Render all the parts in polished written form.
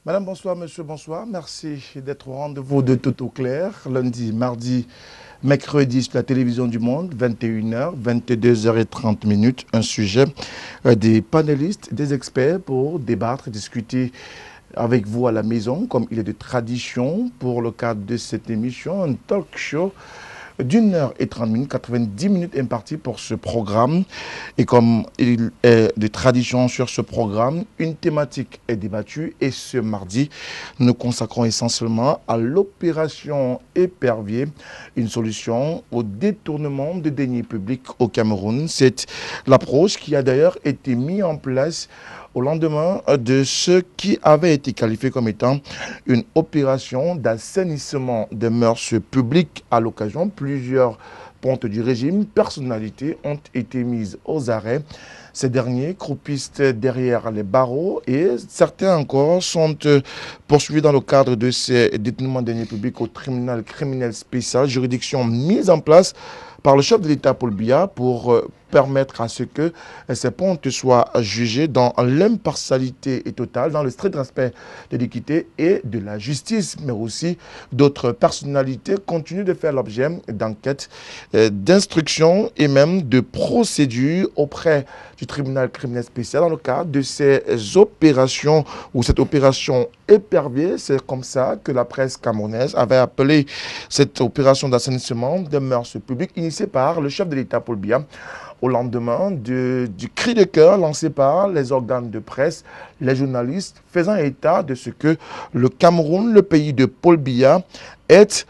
Madame, bonsoir, monsieur, bonsoir. Merci d'être au rendez-vous de Tout au clair, lundi, mardi, mercredi sur la télévision du Monde, 21h, 22h30. Un sujet, des panélistes, des experts pour débattre, discuter avec vous à la maison, comme il est de tradition pour le cadre de cette émission, un talk show d'1h30, 90 minutes imparties pour ce programme. Et comme il est de tradition sur ce programme, une thématique est débattue et ce mardi, nous consacrons essentiellement à l'opération Épervier, une solution au détournement de deniers publics au Cameroun. C'est l'approche qui a d'ailleurs été mise en place au lendemain de ce qui avait été qualifié comme étant une opération d'assainissement des mœurs publiques à l'occasion. Plusieurs pontes du régime, personnalités ont été mises aux arrêts. Ces derniers croupissent derrière les barreaux et certains encore sont poursuivis dans le cadre de ces détournements de deniers publics au tribunal criminel spécial, juridiction mise en place par le chef de l'État Paul Biya pour permettre à ce que ces pontes soient jugées dans l'impartialité et totale, dans le strict respect de l'équité et de la justice, mais aussi d'autres personnalités continuent de faire l'objet d'enquêtes, d'instructions et même de procédures auprès du tribunal criminel spécial dans le cadre de ces opérations ou cette opération Épervier. C'est comme ça que la presse camerounaise avait appelé cette opération d'assainissement des mœurs publiques initiée par le chef de l'État Paul Biya au lendemain du cri de cœur lancé par les organes de presse, les journalistes, faisant état de ce que le Cameroun, le pays de Paul Biya, est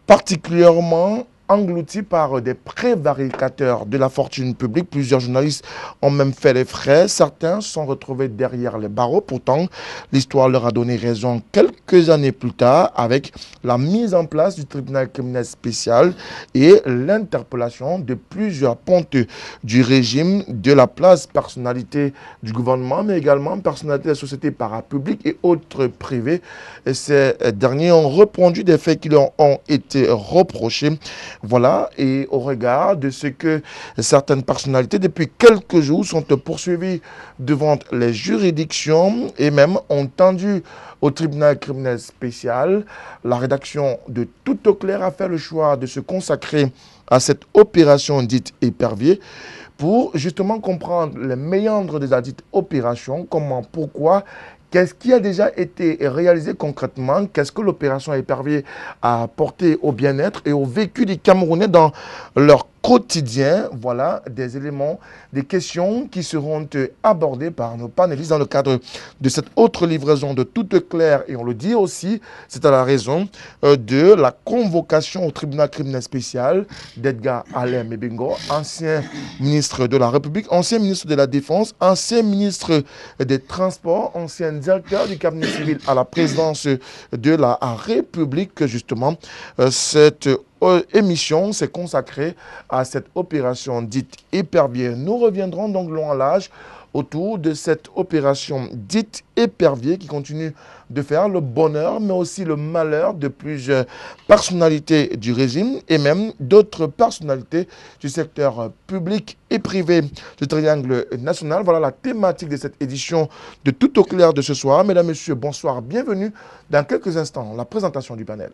particulièrement englouti par des prévaricateurs de la fortune publique. Plusieurs journalistes ont même fait les frais. Certains sont retrouvés derrière les barreaux. Pourtant, l'histoire leur a donné raison quelques années plus tard avec la mise en place du tribunal criminel spécial et l'interpellation de plusieurs pontes du régime, de la place personnalité du gouvernement, mais également personnalité de la société parapublique et autres privés. Et ces derniers ont répondu des faits qui leur ont été reprochés. Voilà, et au regard de ce que certaines personnalités, depuis quelques jours, sont poursuivies devant les juridictions et même ont tendu au tribunal criminel spécial, la rédaction de Tout au clair a fait le choix de se consacrer à cette opération dite Épervier pour justement comprendre les méandres de la dite opération, comment, pourquoi. Qu'est-ce qui a déjà été réalisé concrètement? Qu'est-ce que l'opération Épervier a apporté au bien-être et au vécu des Camerounais dans leur quotidien? Voilà des éléments, des questions qui seront abordées par nos panélistes dans le cadre de cette autre livraison de Tout clair. Et on le dit aussi, c'est à la raison de la convocation au tribunal criminel spécial d'Edgar Alain Mebingo, ancien ministre de la République, ancien ministre de la Défense, ancien ministre des Transports, ancien directeur du cabinet civil à la présidence de la République. Justement, cette émission s'est consacrée à cette opération dite Épervier. Nous reviendrons donc long à large autour de cette opération dite Épervier qui continue de faire le bonheur mais aussi le malheur de plusieurs personnalités du régime et même d'autres personnalités du secteur public et privé du triangle national. Voilà la thématique de cette édition de Tout au clair de ce soir. Mesdames, Messieurs, bonsoir, bienvenue. Dans quelques instants, la présentation du panel.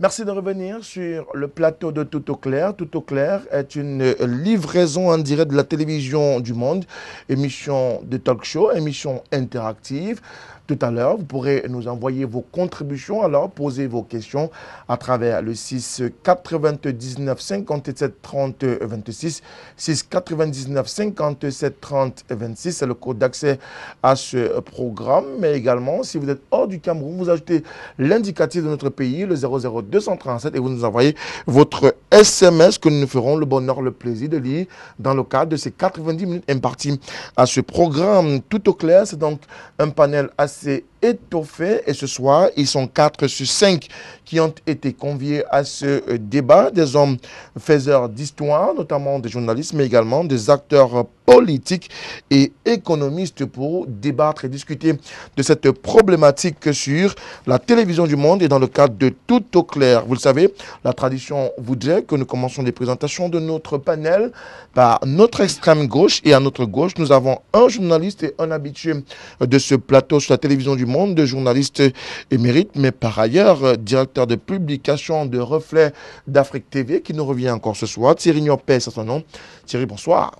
Merci de revenir sur le plateau de Tout au clair. Tout au clair est une livraison en direct de la télévision du Monde, émission de talk show, émission interactive. Tout à l'heure, vous pourrez nous envoyer vos contributions, alors poser vos questions à travers le 6 99 57 30 26, 6 99 57 30 26, c'est le code d'accès à ce programme, mais également, si vous êtes hors du Cameroun, vous ajoutez l'indicatif de notre pays, le 00237, et vous nous envoyez votre SMS que nous nous ferons le bonheur, le plaisir de lire dans le cadre de ces 90 minutes imparties à ce programme. Tout au clair, c'est donc un panel assez étoffé. Et ce soir, ils sont 4 sur 5 qui ont été conviés à ce débat. Des hommes faiseurs d'histoire, notamment des journalistes, mais également des acteurs politiques et économistes pour débattre et discuter de cette problématique sur la télévision du monde et dans le cadre de Tout au clair. Vous le savez, la tradition voudrait que nous commençons les présentations de notre panel par notre extrême gauche, et à notre gauche, nous avons un journaliste et un habitué de ce plateau sur la télévision du monde, de journaliste émérite, mais par ailleurs directeur de publication de Reflet d'Afrique TV, qui nous revient encore ce soir. Thierry Niopé, c'est son nom. Thierry, bonsoir.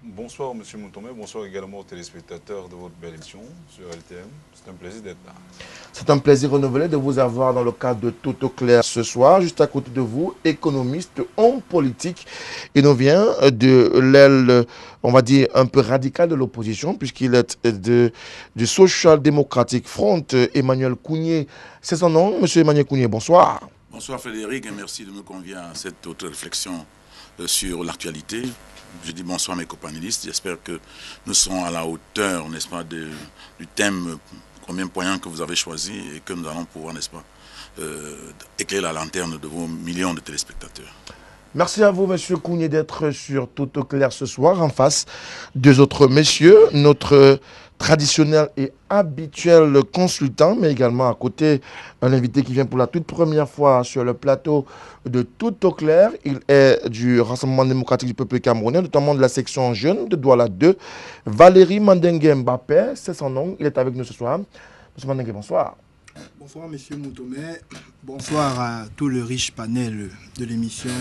Bonsoir M. Moutomé, bonsoir également aux téléspectateurs de votre belle émission sur LTM. C'est un plaisir d'être là. C'est un plaisir renouvelé de vous avoir dans le cadre de Tout au clair ce soir. Juste à côté de vous, économiste, homme politique. Il nous vient de l'aile, on va dire, un peu radicale de l'opposition, puisqu'il est du Social Democratic Front. Emmanuel Kounié, c'est son nom. Monsieur Emmanuel Kounié, bonsoir. Bonsoir Frédéric et merci de me convier à cette autre réflexion sur l'actualité. Je dis bonsoir à mes copanélistes. J'espère que nous serons à la hauteur, n'est-ce pas, du thème combien poignant que vous avez choisi et que nous allons pouvoir, n'est-ce pas, éclairer la lanterne de vos millions de téléspectateurs. Merci à vous, monsieur Kounié, d'être sur Tout au clair ce soir. En face, deux autres messieurs, notre traditionnel et habituel consultant, mais également à côté, un invité qui vient pour la toute première fois sur le plateau de Tout au clair. Il est du Rassemblement démocratique du peuple camerounais, notamment de la section jeune de Douala 2. Valérie Mandengue Mbappé, c'est son nom. Il est avec nous ce soir. Monsieur Mandengue, bonsoir. Bonsoir, monsieur Moutomé. Bonsoir à tout le riche panel de l'émission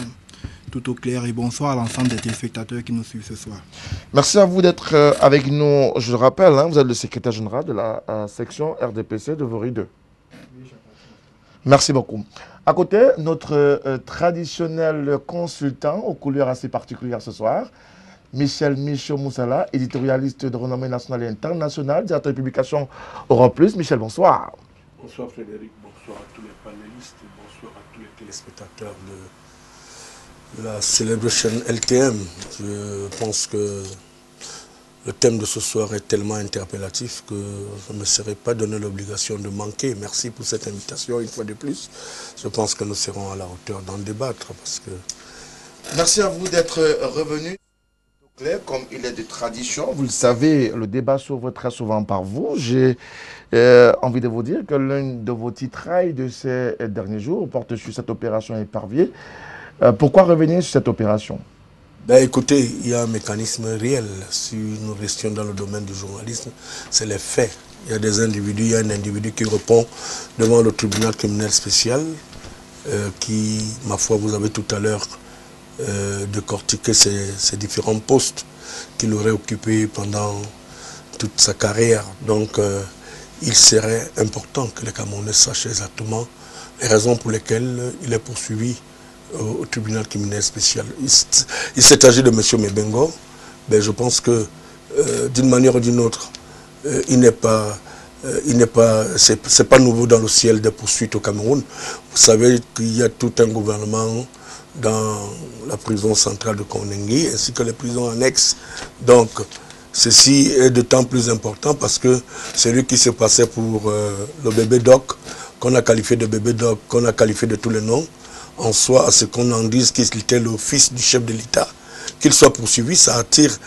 Tout au clair et bonsoir à l'ensemble des téléspectateurs qui nous suivent ce soir. Merci à vous d'être avec nous. Je le rappelle, vous êtes le secrétaire général de la section RDPC de Vori 2. Merci beaucoup. À côté, notre traditionnel consultant aux couleurs assez particulières ce soir, Michel Moussala, éditorialiste de renommée nationale et internationale, directeur de publication Europe Plus. Michel, bonsoir. Bonsoir Frédéric, bonsoir à tous les panélistes, bonsoir à tous les téléspectateurs de la célèbre chaîne LTM. Je pense que le thème de ce soir est tellement interpellatif que je ne me serais pas donné l'obligation de manquer. Merci pour cette invitation une fois de plus. Je pense que nous serons à la hauteur d'en débattre parce que... Merci à vous d'être revenu. Comme il est de tradition, vous le savez, le débat s'ouvre très souvent par vous. J'ai envie de vous dire que l'un de vos titrailles de ces derniers jours porte sur cette opération Éparvier. Pourquoi revenir sur cette opération? Ben écoutez, il y a un mécanisme réel. Si nous restions dans le domaine du journalisme, c'est les faits. Il y a des individus, il y a un individu qui répond devant le tribunal criminel spécial qui, ma foi, vous avez tout à l'heure décortiqué ces différents postes qu'il aurait occupés pendant toute sa carrière. Donc, il serait important que les Camerounais sachent exactement les raisons pour lesquelles il est poursuivi au tribunal criminel spécial. Il s'est agi de M. Mebengo. Ben, je pense que d'une manière ou d'une autre, c'est pas nouveau dans le ciel des poursuites au Cameroun. Vous savez qu'il y a tout un gouvernement dans la prison centrale de Konengi ainsi que les prisons annexes. Donc, ceci est d'autant plus important parce que celui qui se passait pour le bébé Doc, qu'on a qualifié de bébé Doc, qu'on a qualifié de tous les noms, en soi, à ce qu'on en dise qu'il était le fils du chef de l'État, qu'il soit poursuivi, ça attire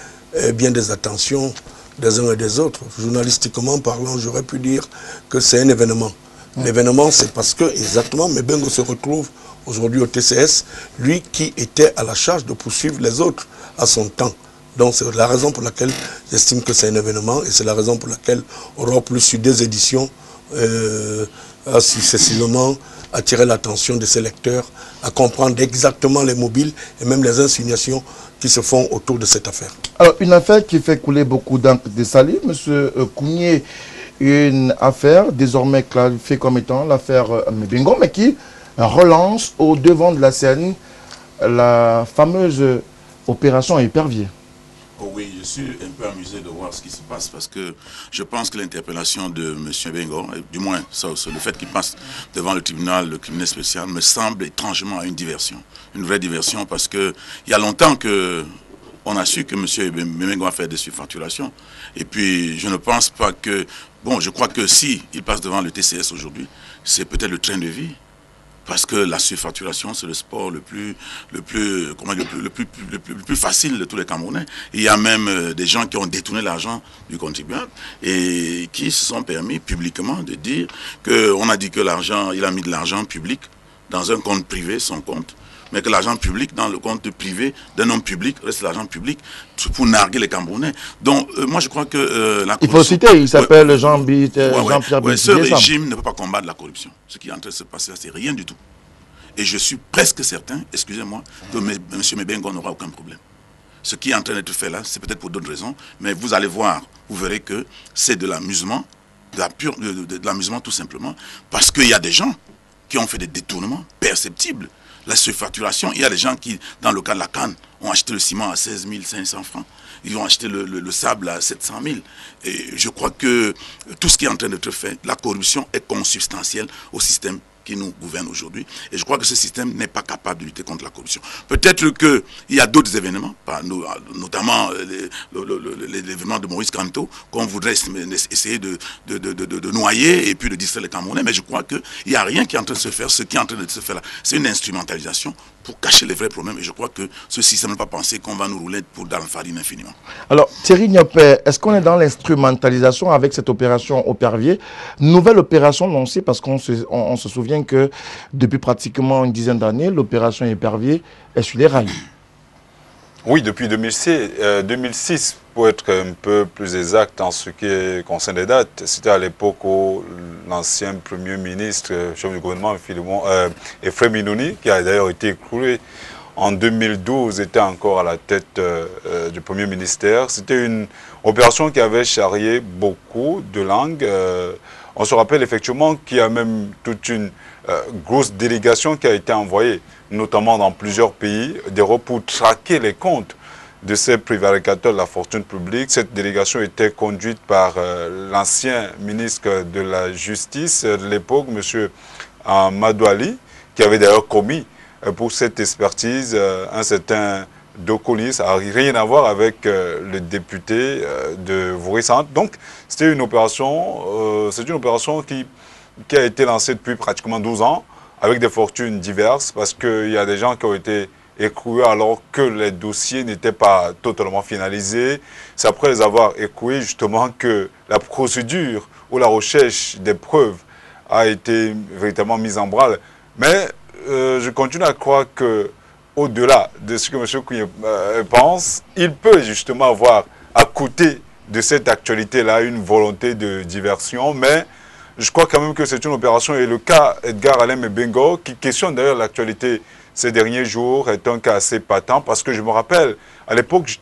bien des attentions des uns et des autres. Journalistiquement parlant, j'aurais pu dire que c'est un événement. L'événement, c'est parce que, exactement, Mebengo se retrouve aujourd'hui au TCS, lui qui était à la charge de poursuivre les autres à son temps. Donc c'est la raison pour laquelle j'estime que c'est un événement et c'est la raison pour laquelle Europe Plus sur deux éditions a successivement attiré l'attention de ses lecteurs à comprendre exactement les mobiles et même les insinuations qui se font autour de cette affaire. Alors, une affaire qui fait couler beaucoup d'encre de salive, M. Kounié, une affaire désormais clarifiée comme étant l'affaire Mebengo, mais qui relance au devant de la scène la fameuse opération Épervier. Oh oui, je suis un peu amusé de voir ce qui se passe parce que je pense que l'interpellation de M. Bengo, du moins le fait qu'il passe devant le tribunal spécial, me semble étrangement une diversion. Une vraie diversion parce qu'il y a longtemps qu'on a su que M. Bengo a fait des surfacturations. Et puis je ne pense pas que Bon, je crois que si il passe devant le TCS aujourd'hui, c'est peut-être le train de vie. Parce que la surfacturation, c'est le sport le plus facile de tous les Camerounais. Il y a même des gens qui ont détourné l'argent du contribuable et qui se sont permis publiquement de dire qu'on a dit que l'argent, il a mis de l'argent public dans un compte privé, son compte, mais que l'argent public dans le compte privé d'un homme public reste l'argent public pour narguer les Camerounais. Donc, moi, je crois que la corruption... Il faut citer, il s'appelle Jean-Pierre Bitti. Ce régime ne peut pas combattre la corruption. Ce qui est en train de se passer là, c'est rien du tout. Et je suis presque certain, excusez-moi, que M. Mebengo n'aura aucun problème. Ce qui est en train d'être fait là, c'est peut-être pour d'autres raisons, mais vous allez voir, vous verrez que c'est de l'amusement, de l'amusement tout simplement, parce qu'il y a des gens qui ont fait des détournements perceptibles. La surfacturation, il y a des gens qui, dans le cas de la canne, ont acheté le ciment à 16 500 francs. Ils ont acheté le sable à 700 000. Et je crois que tout ce qui est en train d'être fait, la corruption est consubstantielle au système qui nous gouverne aujourd'hui. Et je crois que ce système n'est pas capable de lutter contre la corruption. Peut-être qu'il y a d'autres événements, notamment l'événement de Maurice Kanto, qu'on voudrait essayer de noyer et puis de distraire les Camerounais. Mais je crois qu'il n'y a rien qui est en train de se faire. Ce qui est en train de se faire là, c'est une instrumentalisation pour cacher les vrais problèmes. Et je crois que ce système ne va pas penser qu'on va nous rouler dans la farine infiniment. Alors, Thierry Niopé, est-ce qu'on est dans l'instrumentalisation avec cette opération Aupervier? Nouvelle opération lancée parce qu'on se souvient que depuis pratiquement une dizaine d'années, l'opération Épervier est sur les rails. Oui, depuis 2006, pour être un peu plus exact en ce qui concerne les dates. C'était à l'époque où l'ancien Premier ministre, chef du gouvernement, Ephraim Inouni, qui a d'ailleurs été écroulé en 2012, était encore à la tête du Premier ministère. C'était une opération qui avait charrié beaucoup de langues. On se rappelle effectivement qu'il y a même toute une grosse délégation qui a été envoyée, notamment dans plusieurs pays d'Europe, pour traquer les comptes de ces prévaricateurs de la fortune publique. Cette délégation était conduite par l'ancien ministre de la Justice de l'époque, M. Amadou Ali, qui avait d'ailleurs commis pour cette expertise un certain Dokolis. Ça n'a rien à voir avec le député de Voury-Centre. Donc, c'était une opération, qui a été lancée depuis pratiquement 12 ans, avec des fortunes diverses, parce qu'il y a des gens qui ont été écroués alors que les dossiers n'étaient pas totalement finalisés. C'est après les avoir écroués justement que la procédure ou la recherche des preuves a été véritablement mise en branle. Mais je continue à croire que au-delà de ce que M. Kouye pense, il peut justement avoir à côté de cette actualité-là une volonté de diversion, mais je crois quand même que c'est une opération, et le cas Edgar Alain Mebengo, qui questionne d'ailleurs l'actualité ces derniers jours, est un cas assez patent, parce que je me rappelle, à l'époque, je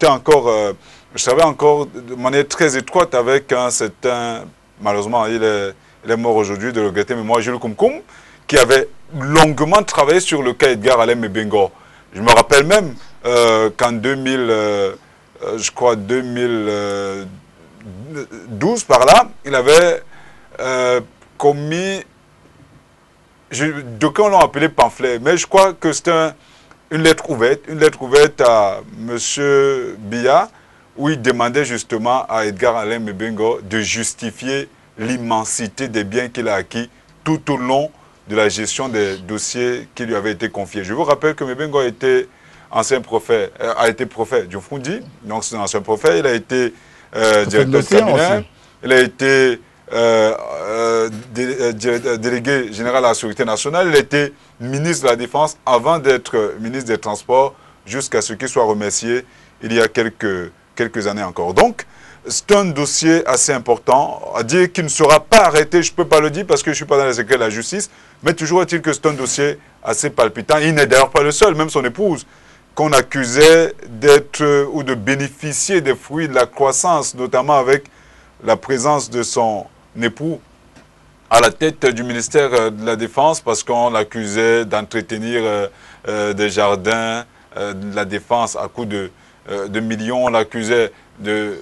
savais encore de manière très étroite avec un certain, malheureusement, il est mort aujourd'hui, de le regretter, mais moi, Jules Koumkoum, qui avait longuement travaillé sur le cas Edgar Alain Mebengo. Je me rappelle même qu'en 2012, par là, il avait commis, d'aucuns l'ont appelé pamphlet, mais je crois que c'est une lettre ouverte à M. Biya, où il demandait justement à Edgar Alain Mebengo de justifier l'immensité des biens qu'il a acquis tout au long de la gestion des dossiers qui lui avaient été confiés. Je vous rappelle que Mebengo a été prophète du Fundi, donc c'est un ancien prophète, il a été directeur de cabinet, il a été délégué général à la Sécurité nationale, il a été ministre de la Défense avant d'être ministre des Transports, jusqu'à ce qu'il soit remercié il y a quelques années encore. Donc, c'est un dossier assez important, à dire qu'il ne sera pas arrêté, je ne peux pas le dire parce que je ne suis pas dans les secrets de la justice, mais toujours est-il que c'est un dossier assez palpitant. Il n'est d'ailleurs pas le seul, même son épouse, qu'on accusait d'être ou de bénéficier des fruits de la croissance, notamment avec la présence de son époux à la tête du ministère de la Défense, parce qu'on l'accusait d'entretenir des jardins de la Défense à coût de millions. On l'accusait de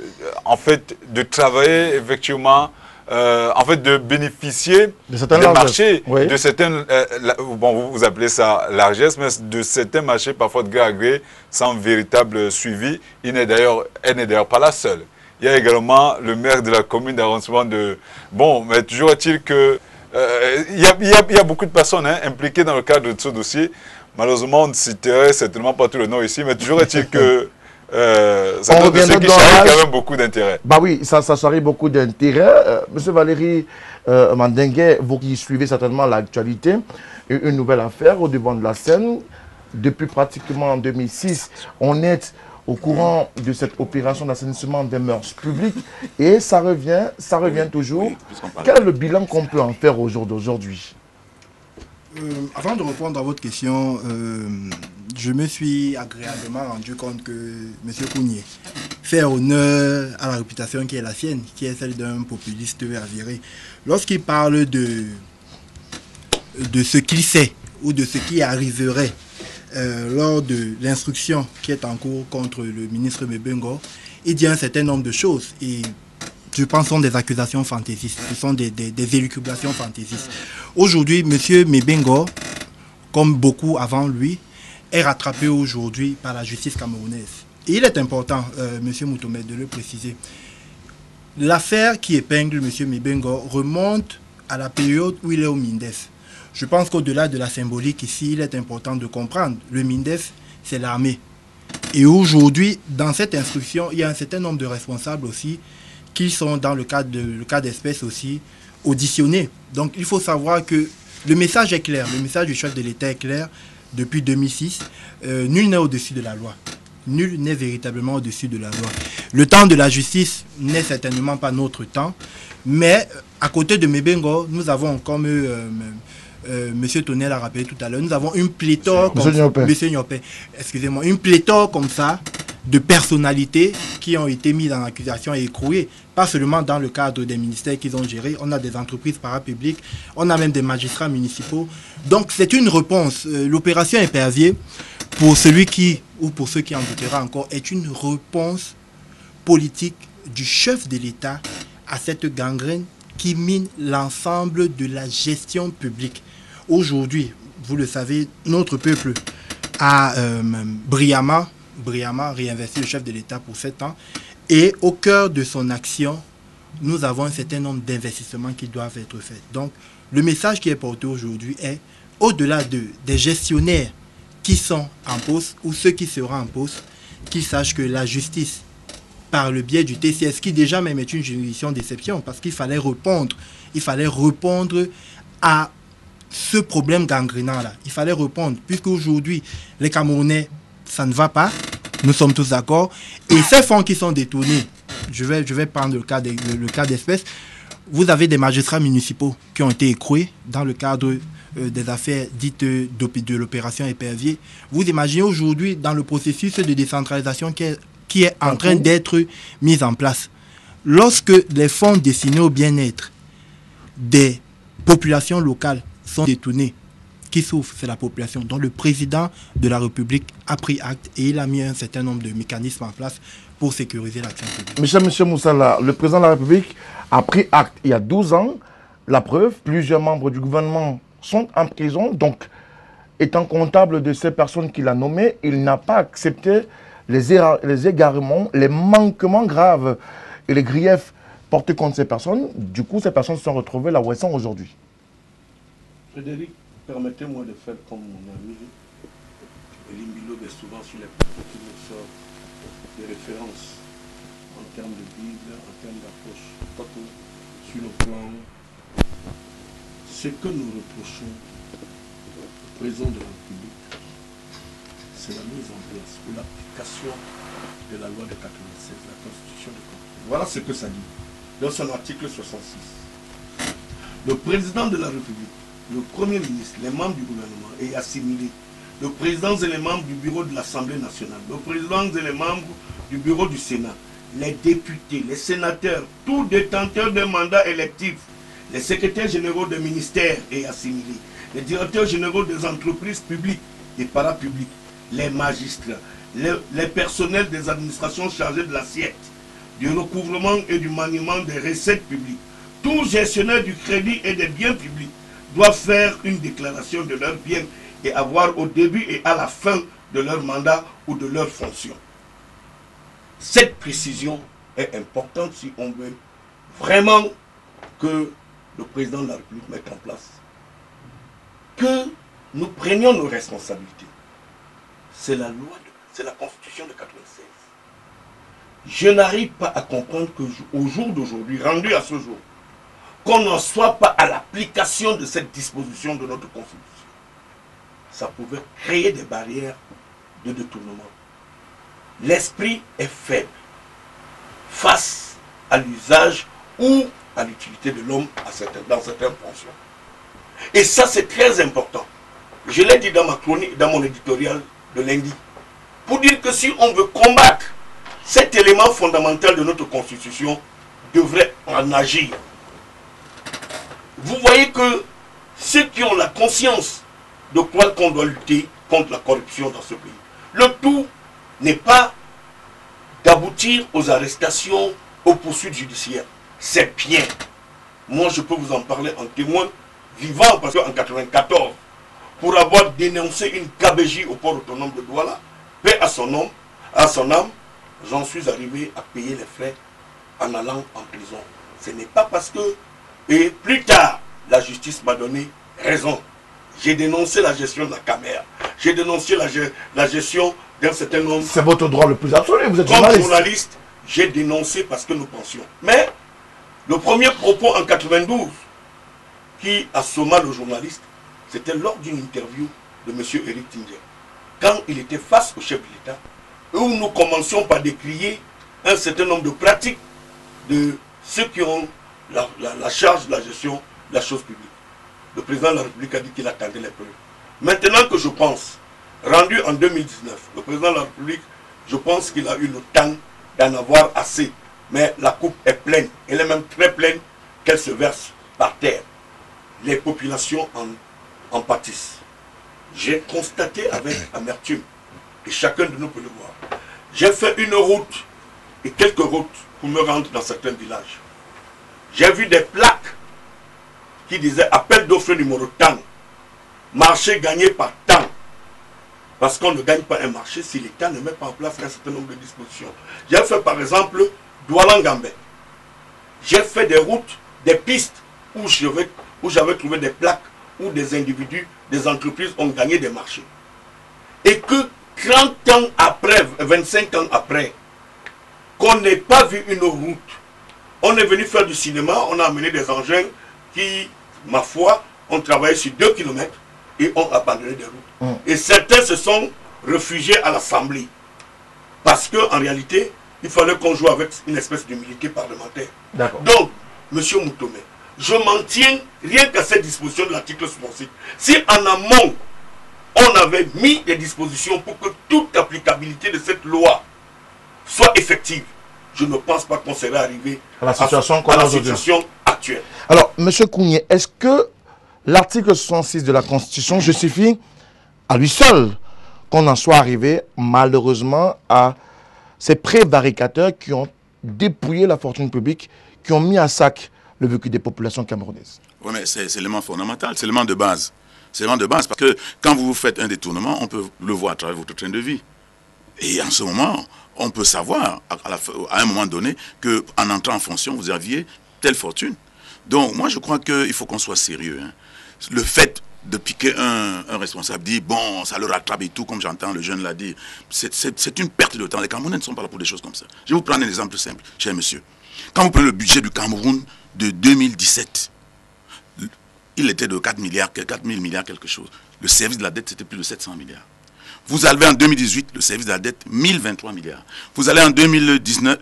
travailler effectivement, de bénéficier des marchés, oui, de certaines, bon, vous appelez ça largesse, mais de certains marchés parfois de gré à gré, sans véritable suivi. Elle n'est d'ailleurs pas la seule. il y a également le maire de la commune d'arrondissement de... Bon, mais toujours est-il que... il y a beaucoup de personnes impliquées dans le cadre de ce dossier. Malheureusement, on ne citerait certainement pas tous les noms ici, mais toujours est-il que ça donne de ceux qui charrient quand même beaucoup d'intérêt. Bah oui, ça charrie beaucoup d'intérêt. Monsieur Valérie Mandingue, vous qui suivez certainement l'actualité, une nouvelle affaire au devant de la scène. Depuis pratiquement 2006, on est au courant de cette opération d'assainissement des mœurs publiques et ça revient toujours. Oui, quel est le bilan qu'on peut en faire au jour d'aujourd'hui? Avant de répondre à votre question, je me suis agréablement rendu compte que M. Kounié fait honneur à la réputation qui est la sienne, qui est celle d'un populiste avéré. Lorsqu'il parle de ce qu'il sait ou de ce qui arriverait lors de l'instruction qui est en cours contre le ministre Mebengo, il dit un certain nombre de choses et je pense que ce sont des accusations fantaisistes, ce sont des élucubrations fantaisistes. Aujourd'hui, M. Mebengo, comme beaucoup avant lui, est rattrapé aujourd'hui par la justice camerounaise. Et il est important, M. Moutoumé, de le préciser. L'affaire qui épingle M. Mebengo remonte à la période où il est au MINDEF. Je pense qu'au-delà de la symbolique ici, il est important de comprendre. Le MINDEF, c'est l'armée. Et aujourd'hui, dans cette instruction, il y a un certain nombre de responsables aussi qui sont dans le cas d'espèce aussi auditionnés. Donc il faut savoir que le message est clair. Le message du chef de l'État est clair depuis 2006. Nul n'est au-dessus de la loi. Nul n'est véritablement au-dessus de la loi. Le temps de la justice n'est certainement pas notre temps. Mais à côté de Mebengo, nous avons, comme M. Tonel a rappelé tout à l'heure, nous avons une pléthore excusez-moi, une pléthore comme ça de personnalités qui ont été mises en accusation et écrouées, pas seulement dans le cadre des ministères qu'ils ont gérés, on a des entreprises parapubliques, on a même des magistrats municipaux. Donc c'est une réponse. L'opération Épervier, pour celui qui, ou pour ceux qui en doutera encore, est une réponse politique du chef de l'État à cette gangrène qui mine l'ensemble de la gestion publique. Aujourd'hui, vous le savez, notre peuple a brillamment réinvesti le chef de l'État pour 7 ans. Et au cœur de son action, nous avons un certain nombre d'investissements qui doivent être faits. Donc, le message qui est porté aujourd'hui est, au-delà des gestionnaires qui sont en poste ou ceux qui seront en poste, qu'ils sachent que la justice, par le biais du TCS, qui déjà même est une juridiction d'exception, parce qu'il fallait répondre à ce problème gangrénant-là. Il fallait répondre, puisque aujourd'hui, les Camerounais, ça ne va pas, nous sommes tous d'accord, et ces fonds qui sont détournés, je vais prendre le cas d'espèce, vous avez des magistrats municipaux qui ont été écroués dans le cadre des affaires dites de l'opération Épervier. Vous imaginez aujourd'hui, dans le processus de décentralisation qui est en train d'être mis en place, lorsque les fonds destinés au bien-être des populations locales sont détournés, qui souffre, c'est la population. Donc le président de la République a pris acte et il a mis un certain nombre de mécanismes en place pour sécuriser l'action publique. Monsieur Moussala, le président de la République a pris acte il y a 12 ans. La preuve, plusieurs membres du gouvernement sont en prison. Donc, étant comptable de ces personnes qu'il a nommées, il n'a pas accepté les égarements, les manquements graves et les griefs portés contre ces personnes. Du coup, ces personnes se sont retrouvées là où elles sont aujourd'hui. Frédéric, permettez-moi de faire comme mon ami Limbilo est souvent sur les plateaux qui nous sort des références en termes de Bible, en termes d'approche, pas que sur le plan. Ce que nous reprochons au président de la République, c'est la mise en place ou l'application de la loi de 96, la Constitution de 96. Voilà ce que ça dit dans son article 66. Le président de la République, le Premier ministre, les membres du gouvernement et assimilés, le président et les membres du bureau de l'Assemblée nationale, le président et les membres du bureau du Sénat, les députés, les sénateurs, tous détenteurs d'un mandat électif, les secrétaires généraux des ministères et assimilés, les directeurs généraux des entreprises publiques et parapubliques, les magistrats, les personnels des administrations chargées de l'assiette, du recouvrement et du maniement des recettes publiques, tous gestionnaires du crédit et des biens publics doivent faire une déclaration de leurs biens et avoir au début et à la fin de leur mandat ou de leur fonction. Cette précision est importante si on veut vraiment que le président de la République mette en place, que nous prenions nos responsabilités. C'est la loi, c'est la Constitution de 96. Je n'arrive pas à comprendre qu'au jour d'aujourd'hui, rendu à ce jour, qu'on n'en soit pas à l'application de cette disposition de notre Constitution. Ça pouvait créer des barrières de détournement. L'esprit est faible face à l'usage ou à l'utilité de l'homme dans certaines fonctions. Et ça, c'est très important. Je l'ai dit dans ma chronique, dans mon éditorial de lundi, pour dire que si on veut combattre cet élément fondamental de notre Constitution, devrait en agir. Vous voyez que ceux qui ont la conscience de quoi qu'on doit lutter contre la corruption dans ce pays, le tout n'est pas d'aboutir aux arrestations, aux poursuites judiciaires. C'est bien. Moi, je peux vous en parler en témoin vivant, parce qu'en 1994, pour avoir dénoncé une KBJ au port autonome de Douala, paix à son âme, j'en suis arrivé à payer les frais en allant en prison. Ce n'est pas parce que... Et plus tard, la justice m'a donné raison. J'ai dénoncé la gestion de la caméra. J'ai dénoncé la gestion d'un certain nombre... C'est votre droit le plus absolu, vous êtes comme journaliste. J'ai dénoncé parce que nous pensions. Mais le premier propos en 92 qui assomma le journaliste, c'était lors d'une interview de M. Eric Tinger. Quand il était face au chef de l'État, où nous commencions par décrier un certain nombre de pratiques de ceux qui ont la charge de la gestion de la chose publique. Le président de la République a dit qu'il attendait les preuves. Maintenant que je pense, rendu en 2019, le président de la République, je pense qu'il a eu le temps d'en avoir assez. Mais la coupe est pleine. Elle est même très pleine qu'elle se verse par terre. Les populations en pâtissent. J'ai constaté avec amertume, et chacun de nous peut le voir. J'ai fait une route et quelques routes pour me rendre dans certains villages. J'ai vu des plaques qui disaient appel d'offres numéro tant, marché gagné par tant. Parce qu'on ne gagne pas un marché si l'État ne met pas en place un certain nombre de dispositions. J'ai fait par exemple Douala-Ngambé. J'ai fait des routes, des pistes où j'avais trouvé des plaques où des individus, des entreprises ont gagné des marchés. Et que 30 ans après, 25 ans après, qu'on n'ait pas vu une route, on est venu faire du cinéma, on a amené des engins qui, ma foi, ont travaillé sur 2 km et ont abandonné des routes. Et certains se sont réfugiés à l'Assemblée. Parce qu'en réalité, il fallait qu'on joue avec une espèce d'humilité parlementaire. Donc, M. Moutomé, je m'en tiens rien qu'à cette disposition de l'article 66. Si en amont, on avait mis des dispositions pour que toute applicabilité de cette loi soit effective, je ne pense pas qu'on serait arrivé à la situation actuelle. Alors, M. Kounié, est-ce que l'article 66 de la Constitution justifie à lui seul qu'on en soit arrivé malheureusement à ces prévaricateurs qui ont dépouillé la fortune publique, qui ont mis à sac le vécu des populations camerounaises? Oui, mais c'est l'élément fondamental, c'est l'élément de base. C'est l'élément de base parce que quand vous faites un détournement, on peut le voir à travers votre train de vie. Et en ce moment, on peut savoir à un moment donné qu'en entrant en fonction, vous aviez telle fortune. Donc moi je crois qu'il faut qu'on soit sérieux. Hein. Le fait de piquer un responsable, dire bon, ça le rattrape et tout, comme j'entends le jeune l'a dire, c'est une perte de temps. Les Camerounais ne sont pas là pour des choses comme ça. Je vais vous prendre un exemple simple, cher monsieur. Quand vous prenez le budget du Cameroun de 2017, il était de 4 000 milliards quelque chose. Le service de la dette, c'était plus de 700 milliards. Vous avez en 2018, le service de la dette, 1023 milliards. Vous allez en 2019,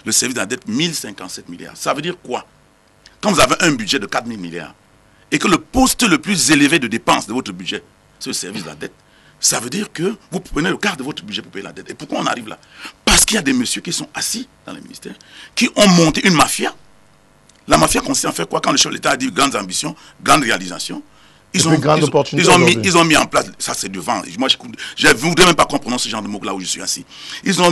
le service de la dette, 1057 milliards. Ça veut dire quoi? Quand vous avez un budget de 4 000 milliards et que le poste le plus élevé de dépenses de votre budget, c'est le service de la dette, ça veut dire que vous prenez le quart de votre budget pour payer la dette. Et pourquoi on arrive là? Parce qu'il y a des messieurs qui sont assis dans les ministères, qui ont monté une mafia. La mafia consiste en faire quoi? Quand le chef de l'État a dit grandes ambitions, grandes réalisations, ils ont mis en place, ça c'est devant, moi je ne voudrais même pas qu'on prononce ce genre de mots là où je suis assis. Ils ont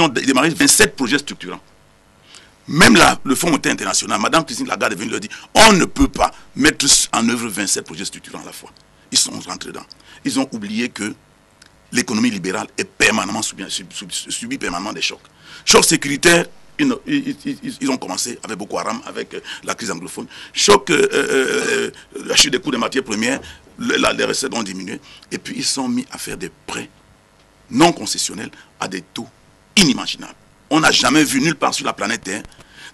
démarré 27 projets structurants. Même là, le Fonds monétaire international, Mme Christine Lagarde est venue leur dire, on ne peut pas mettre en œuvre 27 projets structurants à la fois. Ils sont rentrés dedans. Ils ont oublié que l'économie libérale est permanemment subit permanemment des chocs. Chocs sécuritaires, ils ont commencé avec Boko Haram, avec la crise anglophone. Choc, la chute des coûts des matières premières, les recettes ont diminué. Et puis ils sont mis à faire des prêts non concessionnels à des taux inimaginables. On n'a jamais vu nulle part sur la planète Terre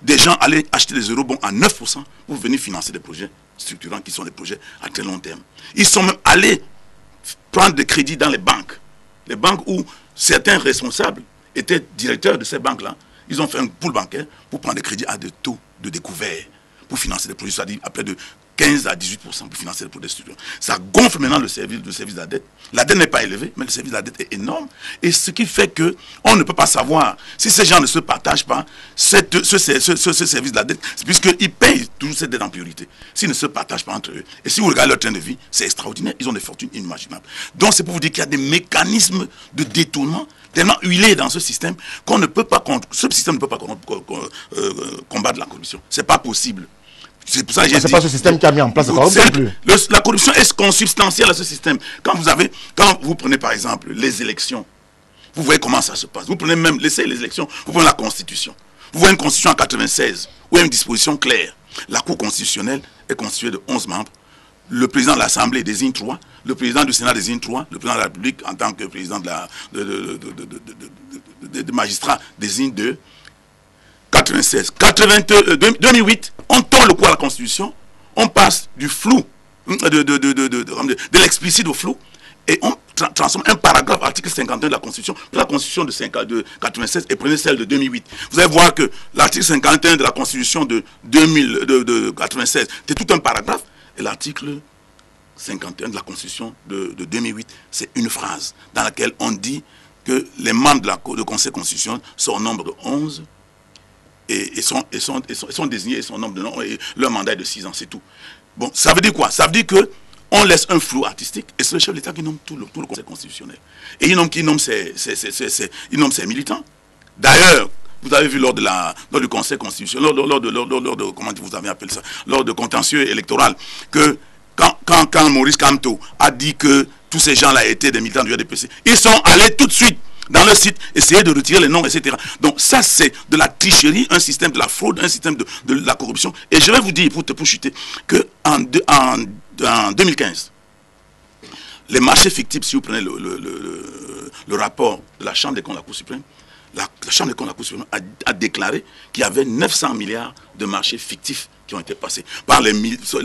des gens aller acheter des eurobonds à 9% pour venir financer des projets structurants qui sont des projets à très long terme. Ils sont même allés prendre des crédits dans les banques où certains responsables étaient directeurs de ces banques-là. Ils ont fait un pool bancaire pour prendre des crédits à des taux de découvert pour financer des projets, c'est-à-dire à près de 15 à 18% pour financer les projets structurants. Ça gonfle maintenant le service de la dette. La dette n'est pas élevée, mais le service de la dette est énorme. Et ce qui fait qu'on ne peut pas savoir si ces gens ne se partagent pas ce service de la dette, puisqu'ils payent toujours cette dette en priorité. S'ils ne se partagent pas entre eux. Et si vous regardez leur train de vie, c'est extraordinaire. Ils ont des fortunes inimaginables. Donc c'est pour vous dire qu'il y a des mécanismes de détournement tellement huilés dans ce système qu'on ne peut pas ce système ne peut pas combattre la corruption. C'est pas possible. C'est pour ça que j'ai dit. C'est pas ce système qui a mis en place la corruption non plus. La corruption est consubstantielle à ce système. Quand vous prenez par exemple les élections, vous voyez comment ça se passe. Vous prenez même, laissez les élections, vous prenez la Constitution. Vous voyez une Constitution en 96 où il y a une disposition claire. La Cour constitutionnelle est constituée de 11 membres. Le président de l'Assemblée désigne 3. Le président du Sénat désigne 3. Le président de la République, en tant que président de magistrats, désigne 2. 96, 2008, on tord le coup à la Constitution, on passe du flou, de l'explicite au flou, et on transforme un paragraphe, article 51 de la Constitution, la Constitution de 96 et prenez celle de 2008. Vous allez voir que l'article 51 de la Constitution de 96, c'est tout un paragraphe, et l'article 51 de la Constitution de 2008, c'est une phrase dans laquelle on dit que les membres du Conseil constitutionnel sont au nombre de 11, et sont désignés, et son nombre de noms, et leur mandat est de 6 ans, c'est tout. Bon, ça veut dire quoi? Ça veut dire qu'on laisse un flou artistique, et c'est le chef de l'État qui nomme tout le Conseil constitutionnel. Et il nomme ses militants. D'ailleurs, vous avez vu lors du Conseil constitutionnel, lors de comment vous avez appelé ça, lors de contentieux électoral, que quand Maurice Kamto a dit que tous ces gens-là étaient des militants du RDPC, ils sont allés tout de suite dans le site, essayer de retirer les noms, etc. Donc ça, c'est de la tricherie, un système de la fraude, un système de la corruption. Et je vais vous dire, pour chuter, qu'en 2015, les marchés fictifs, si vous prenez le rapport de la Chambre des comptes de la Cour suprême, la Chambre des comptes de la Cour suprême a déclaré qu'il y avait 900 milliards de marchés fictifs qui ont été passés par les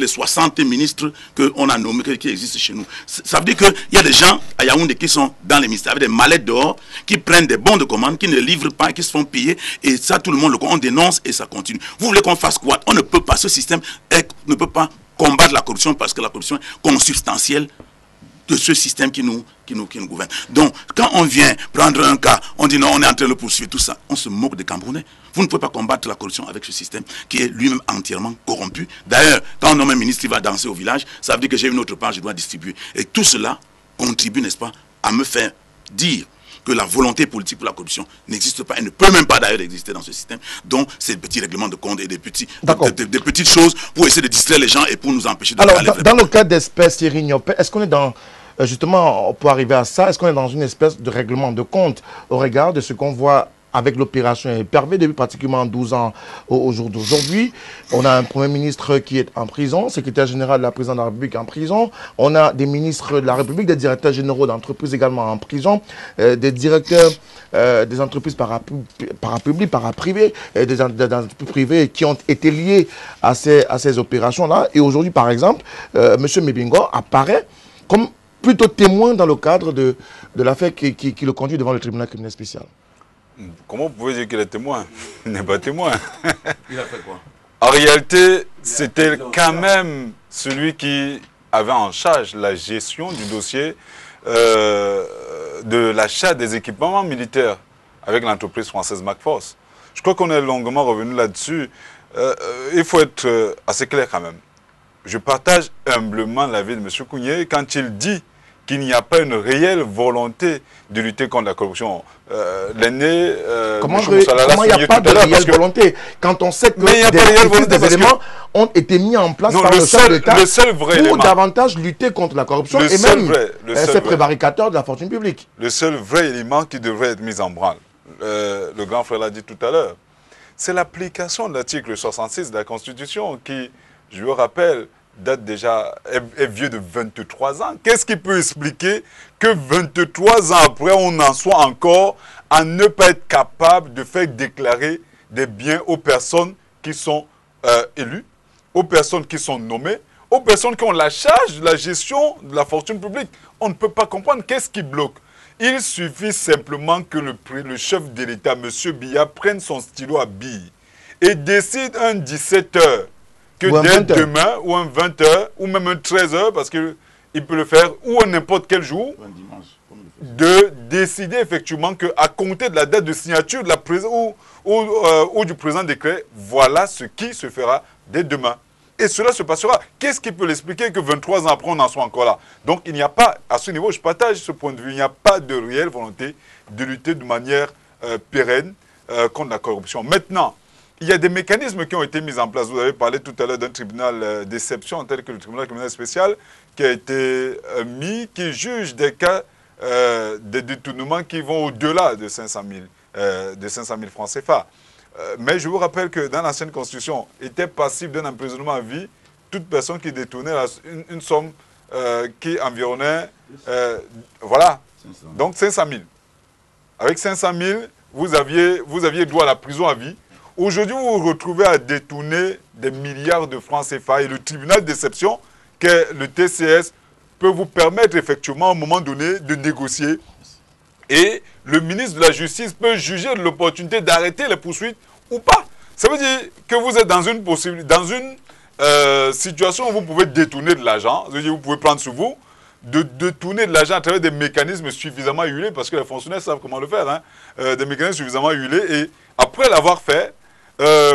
60 ministres qu'on a nommés, qui existent chez nous. Ça veut dire qu'il y a des gens à Yaoundé qui sont dans les ministères avec des mallettes dehors, qui prennent des bons de commande, qui ne livrent pas, qui se font payer, et ça tout le monde le connaît, on dénonce et ça continue. Vous voulez qu'on fasse quoi? On ne peut pas, ce système ne peut pas combattre la corruption parce que la corruption est consubstantielle de ce système qui nous gouverne. Donc, quand on vient prendre un cas, on dit non, on est en train de le poursuivre, tout ça, on se moque des Camerounais. Vous ne pouvez pas combattre la corruption avec ce système qui est lui-même entièrement corrompu. D'ailleurs, quand on nomme un ministre qui va danser au village, ça veut dire que j'ai une autre part, je dois distribuer. Et tout cela contribue, n'est-ce pas, à me faire dire que la volonté politique pour la corruption n'existe pas et ne peut même pas d'ailleurs exister dans ce système. Donc, c'est des petits règlements de compte et des petites choses pour essayer de distraire les gens et pour nous empêcher de... Alors, dans le cas d'espèce Thierry Niopé, est-ce qu'on est dans... Justement, pour arriver à ça, est-ce qu'on est dans une espèce de règlement de compte au regard de ce qu'on voit avec l'opération Hervé depuis pratiquement 12 ans au jour d'aujourd'hui? On a un Premier ministre qui est en prison, secrétaire général de la présidence de la République en prison, on a des ministres de la République, des directeurs généraux d'entreprises également en prison, des directeurs des entreprises parapubliques, paraprivées, des entreprises privées qui ont été liées à ces opérations-là. Et aujourd'hui, par exemple, M. Mebingo apparaît comme plutôt témoin dans le cadre de l'affaire qui le conduit devant le tribunal criminel spécial. Comment vous pouvez dire qu'il est témoin? Il n'est pas témoin. Il a fait quoi? En réalité, c'était quand même celui qui avait en charge la gestion du dossier de l'achat des équipements militaires avec l'entreprise française MacForce. Je crois qu'on est longuement revenu là-dessus. Il faut être assez clair quand même. Je partage humblement l'avis de M. Kounié quand il dit qu'il n'y a pas une réelle volonté de lutter contre la corruption. L'aîné... comment il n'y a pas de réelle volonté quand on sait que des éléments ont été mis en place par le chef d'État pour davantage lutter contre la corruption et même ces prévaricateurs de la fortune publique. Le seul vrai élément qui devrait être mis en branle, le grand frère l'a dit tout à l'heure, c'est l'application de l'article 66 de la Constitution qui, je le rappelle, date déjà, est vieux de 23 ans. Qu'est-ce qui peut expliquer que 23 ans après, on en soit encore à ne pas être capable de faire déclarer des biens aux personnes qui sont élues, aux personnes qui sont nommées, aux personnes qui ont la charge de la gestion de la fortune publique? On ne peut pas comprendre qu'est-ce qui bloque. Il suffit simplement que le chef de l'État, M. Biya, prenne son stylo à billes et décide un 17h que dès demain, ou un 20h, ou même un 13h, parce qu'il peut le faire, ou à n'importe quel jour, de décider effectivement qu'à compter de la date de signature de la ou du présent décret, voilà ce qui se fera dès demain. Et cela se passera. Qu'est-ce qui peut l'expliquer que 23 ans après, on en soit encore là? Donc, il n'y a pas, à ce niveau, je partage ce point de vue, il n'y a pas de réelle volonté de lutter de manière pérenne contre la corruption. Maintenant, il y a des mécanismes qui ont été mis en place. Vous avez parlé tout à l'heure d'un tribunal d'exception, tel que le tribunal criminel spécial, qui a été mis, qui juge des cas de détournements qui vont au-delà de 500 000 francs CFA. Mais je vous rappelle que dans l'ancienne Constitution, était passible d'un emprisonnement à vie toute personne qui détournait une somme qui environnait, voilà, 500. Donc 500 000. Avec 500 000, vous aviez droit à la prison à vie. Aujourd'hui, vous vous retrouvez à détourner des milliards de francs CFA et le tribunal d'exception, que le TCS, peut vous permettre effectivement à un moment donné de négocier. Et le ministre de la Justice peut juger de l'opportunité d'arrêter les poursuites ou pas. Ça veut dire que vous êtes dans une situation où vous pouvez détourner de l'argent. Ça veut dire que vous pouvez prendre sur vous, de détourner de l'argent à travers des mécanismes suffisamment huilés, parce que les fonctionnaires savent comment le faire, hein, des mécanismes suffisamment huilés. Et après l'avoir fait,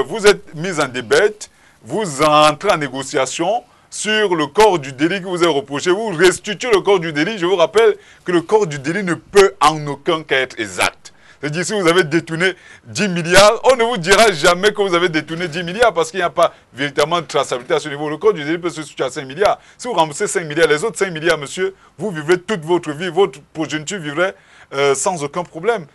vous êtes mis en débête, vous entrez en négociation sur le corps du délit que vous avez reproché, vous restituez le corps du délit. Je vous rappelle que le corps du délit ne peut en aucun cas être exact. C'est-à-dire, si vous avez détourné 10 milliards, on ne vous dira jamais que vous avez détourné 10 milliards parce qu'il n'y a pas véritablement de traçabilité à ce niveau. Le corps du délit peut se situer à 5 milliards. Si vous remboursez 5 milliards, les autres 5 milliards, monsieur, vous vivrez toute votre vie, votre progéniture vivrait sans aucun problème.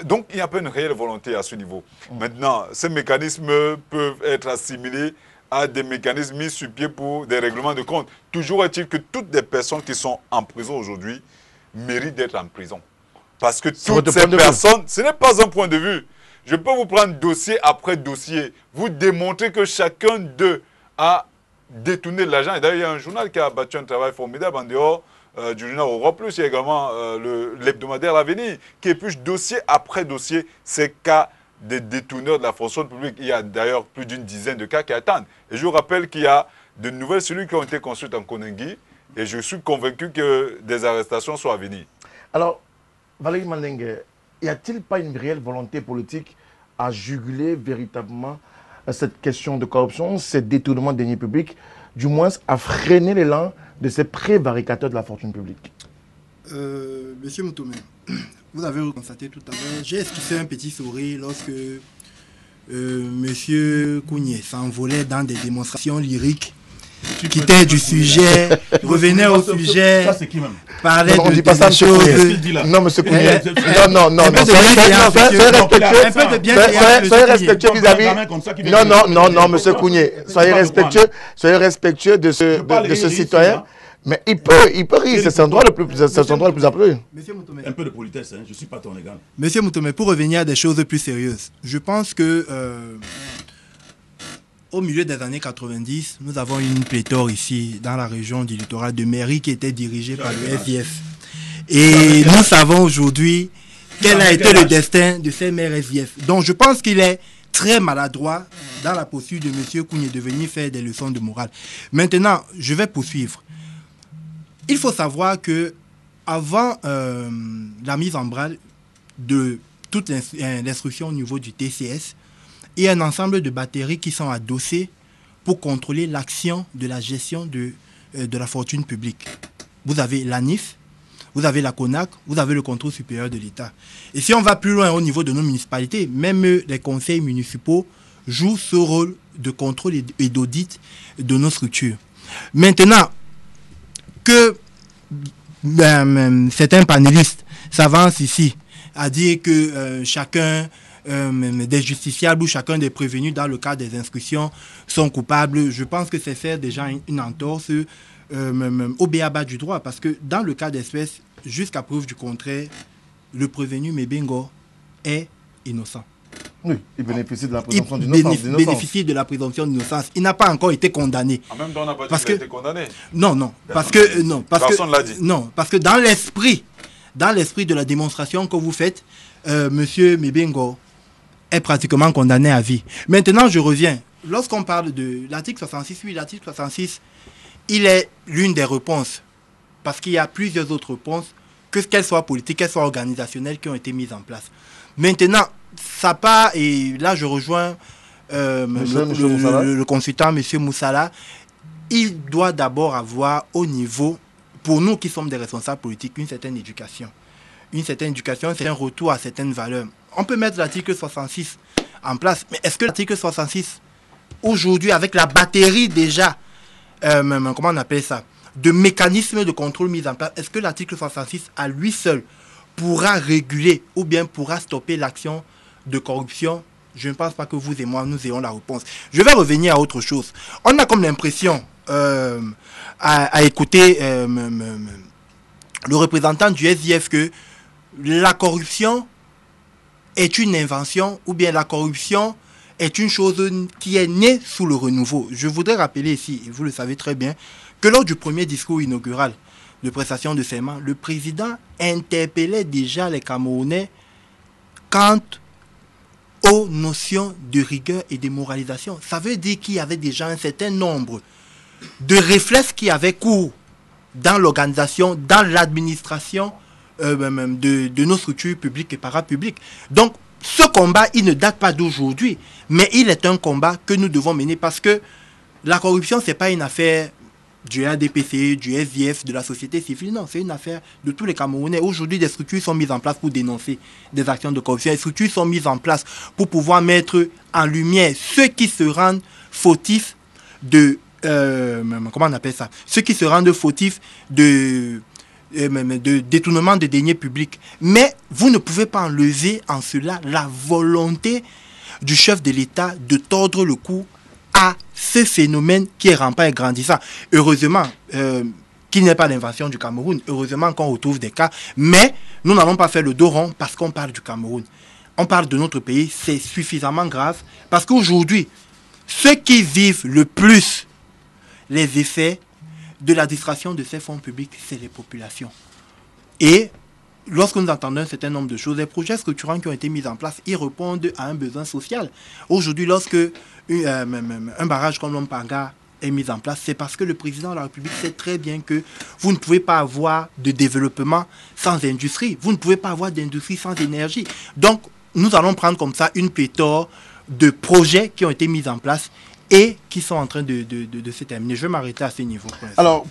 Donc, il n'y a pas une réelle volonté à ce niveau. Maintenant, ces mécanismes peuvent être assimilés à des mécanismes mis sur pied pour des règlements de compte. Toujours est-il que toutes les personnes qui sont en prison aujourd'hui méritent d'être en prison. Parce que toutes ces personnes, ce n'est pas un point de vue. Je peux vous prendre dossier après dossier, vous démontrer que chacun d'eux a détourné de l'argent. Et d'ailleurs, il y a un journal qui a battu un travail formidable en dehors du journal Europe Plus. Il y a également l'hebdomadaire L'Avenir qui épluche dossier après dossier ces cas des détourneurs de la fonction publique. Il y a d'ailleurs plus d'une dizaine de cas qui attendent. Et je vous rappelle qu'il y a de nouvelles cellules qui ont été construites en Koningui et je suis convaincu que des arrestations sont à venir. Alors, Valérie Mandingue, y a-t-il pas une réelle volonté politique à juguler véritablement cette question de corruption, ces détournements de deniers publics, du moins à freiner l'élan de ces prévaricateurs de la fortune publique? Monsieur Moutoumé, vous avez constaté tout à l'heure, j'ai esquissé un petit sourire lorsque Monsieur Kounié s'envolait dans des démonstrations lyriques, quittait du sujet, revenait au sujet, parlait de des choses. Non, Monsieur Kounié, non, soyez respectueux vis-à-vis. Non, Monsieur Kounié, soyez respectueux de ce citoyen. Mais il peut rire, c'est son droit le plus appelé. Un peu de politesse, hein, je ne suis pas ton égal. Monsieur Moutoumé, pour revenir à des choses plus sérieuses, je pense que au milieu des années 90, nous avons une pléthore ici, dans la région du littoral, de mairies qui étaient dirigées par le SIF. Et nous savons aujourd'hui quel a été le destin de ces maires SIF. Donc je pense qu'il est très maladroit dans la poursuite de M. Kounié de venir faire des leçons de morale. Maintenant, je vais poursuivre. Il faut savoir que avant la mise en branle de toute l'instruction au niveau du TCS, il y a un ensemble de batteries qui sont adossées pour contrôler l'action de la gestion de la fortune publique. Vous avez l'ANIF, vous avez la CONAC, vous avez le contrôle supérieur de l'État. Et si on va plus loin au niveau de nos municipalités, même les conseils municipaux jouent ce rôle de contrôle et d'audit de nos structures. Maintenant, que certains panélistes s'avancent ici à dire que chacun des justiciables ou chacun des prévenus dans le cadre des inscriptions sont coupables, je pense que c'est faire déjà une entorse au b.a.-ba du droit, parce que dans le cas d'espèce, jusqu'à preuve du contraire, le prévenu Mebingo est innocent. Oui, il bénéficie de la présomption d'innocence. Il bénéficie de la présomption d'innocence. Il n'a pas encore été condamné. En même temps, on n'a pas dit qu'il a été condamné. Non, parce que personne l'a dit. Non, parce que dans l'esprit de la démonstration que vous faites, Monsieur Mebingo est pratiquement condamné à vie. Maintenant, je reviens. Lorsqu'on parle de l'article 66, oui, l'article 66, il est l'une des réponses, parce qu'il y a plusieurs autres réponses, qu'elles soient politiques, qu'elles soient organisationnelles, qui ont été mises en place. Maintenant, ça part, et là je rejoins le consultant, M. Moussala, il doit d'abord avoir au niveau, pour nous qui sommes des responsables politiques, une certaine éducation. Une certaine éducation, c'est un retour à certaines valeurs. On peut mettre l'article 66 en place, mais est-ce que l'article 66, aujourd'hui, avec la batterie déjà, comment on appelle ça, de mécanismes de contrôle mis en place, est-ce que l'article 66 à lui seul pourra réguler ou bien pourra stopper l'action de corruption? Je ne pense pas que vous et moi, nous ayons la réponse. Je vais revenir à autre chose. On a comme l'impression, à écouter le représentant du SIF, que la corruption est une invention, ou bien la corruption est une chose qui est née sous le renouveau. Je voudrais rappeler ici, et vous le savez très bien, que lors du premier discours inaugural de prestation de serment, le président interpellait déjà les Camerounais quant aux notions de rigueur et de moralisation. Ça veut dire qu'il y avait déjà un certain nombre de réflexes qui avaient cours dans l'organisation, dans l'administration de nos structures publiques et parapubliques. Donc, ce combat, il ne date pas d'aujourd'hui, mais il est un combat que nous devons mener, parce que la corruption, ce n'est pas une affaire du RDPC, du SIF, de la société civile. Non, c'est une affaire de tous les Camerounais. Aujourd'hui, des structures sont mises en place pour dénoncer des actions de corruption. Les structures sont mises en place pour pouvoir mettre en lumière ceux qui se rendent fautifs de... comment on appelle ça? Ceux qui se rendent fautifs de détournement de deniers publics. Mais vous ne pouvez pas enlever en cela la volonté du chef de l'État de tordre le cou à ce phénomène qui est rampant et grandissant. Heureusement qu'il n'est pas l'invention du Cameroun. Heureusement qu'on retrouve des cas. Mais nous n'allons pas faire le dos rond parce qu'on parle du Cameroun. On parle de notre pays. C'est suffisamment grave. Parce qu'aujourd'hui, ceux qui vivent le plus les effets de la distraction de ces fonds publics, c'est les populations. Et lorsque nous entendons un certain nombre de choses, les projets structurants qui ont été mis en place, ils répondent à un besoin social. Aujourd'hui, lorsque un barrage comme l'Ompanga est mis en place, c'est parce que le président de la République sait très bien que vous ne pouvez pas avoir de développement sans industrie. Vous ne pouvez pas avoir d'industrie sans énergie. Donc, nous allons prendre comme ça une pléthore de projets qui ont été mis en place et qui sont en train de se terminer. Je vais m'arrêter à ce niveau. Alors,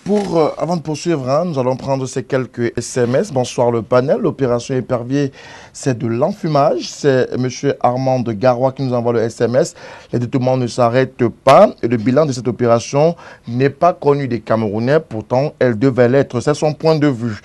avant de poursuivre, nous allons prendre ces quelques SMS. Bonsoir le panel. L'opération Épervier, c'est de l'enfumage. C'est M. Armand de Garoua qui nous envoie le SMS. Les détournements ne s'arrêtent pas et le bilan de cette opération n'est pas connu des Camerounais. Pourtant, elle devait l'être. C'est son point de vue.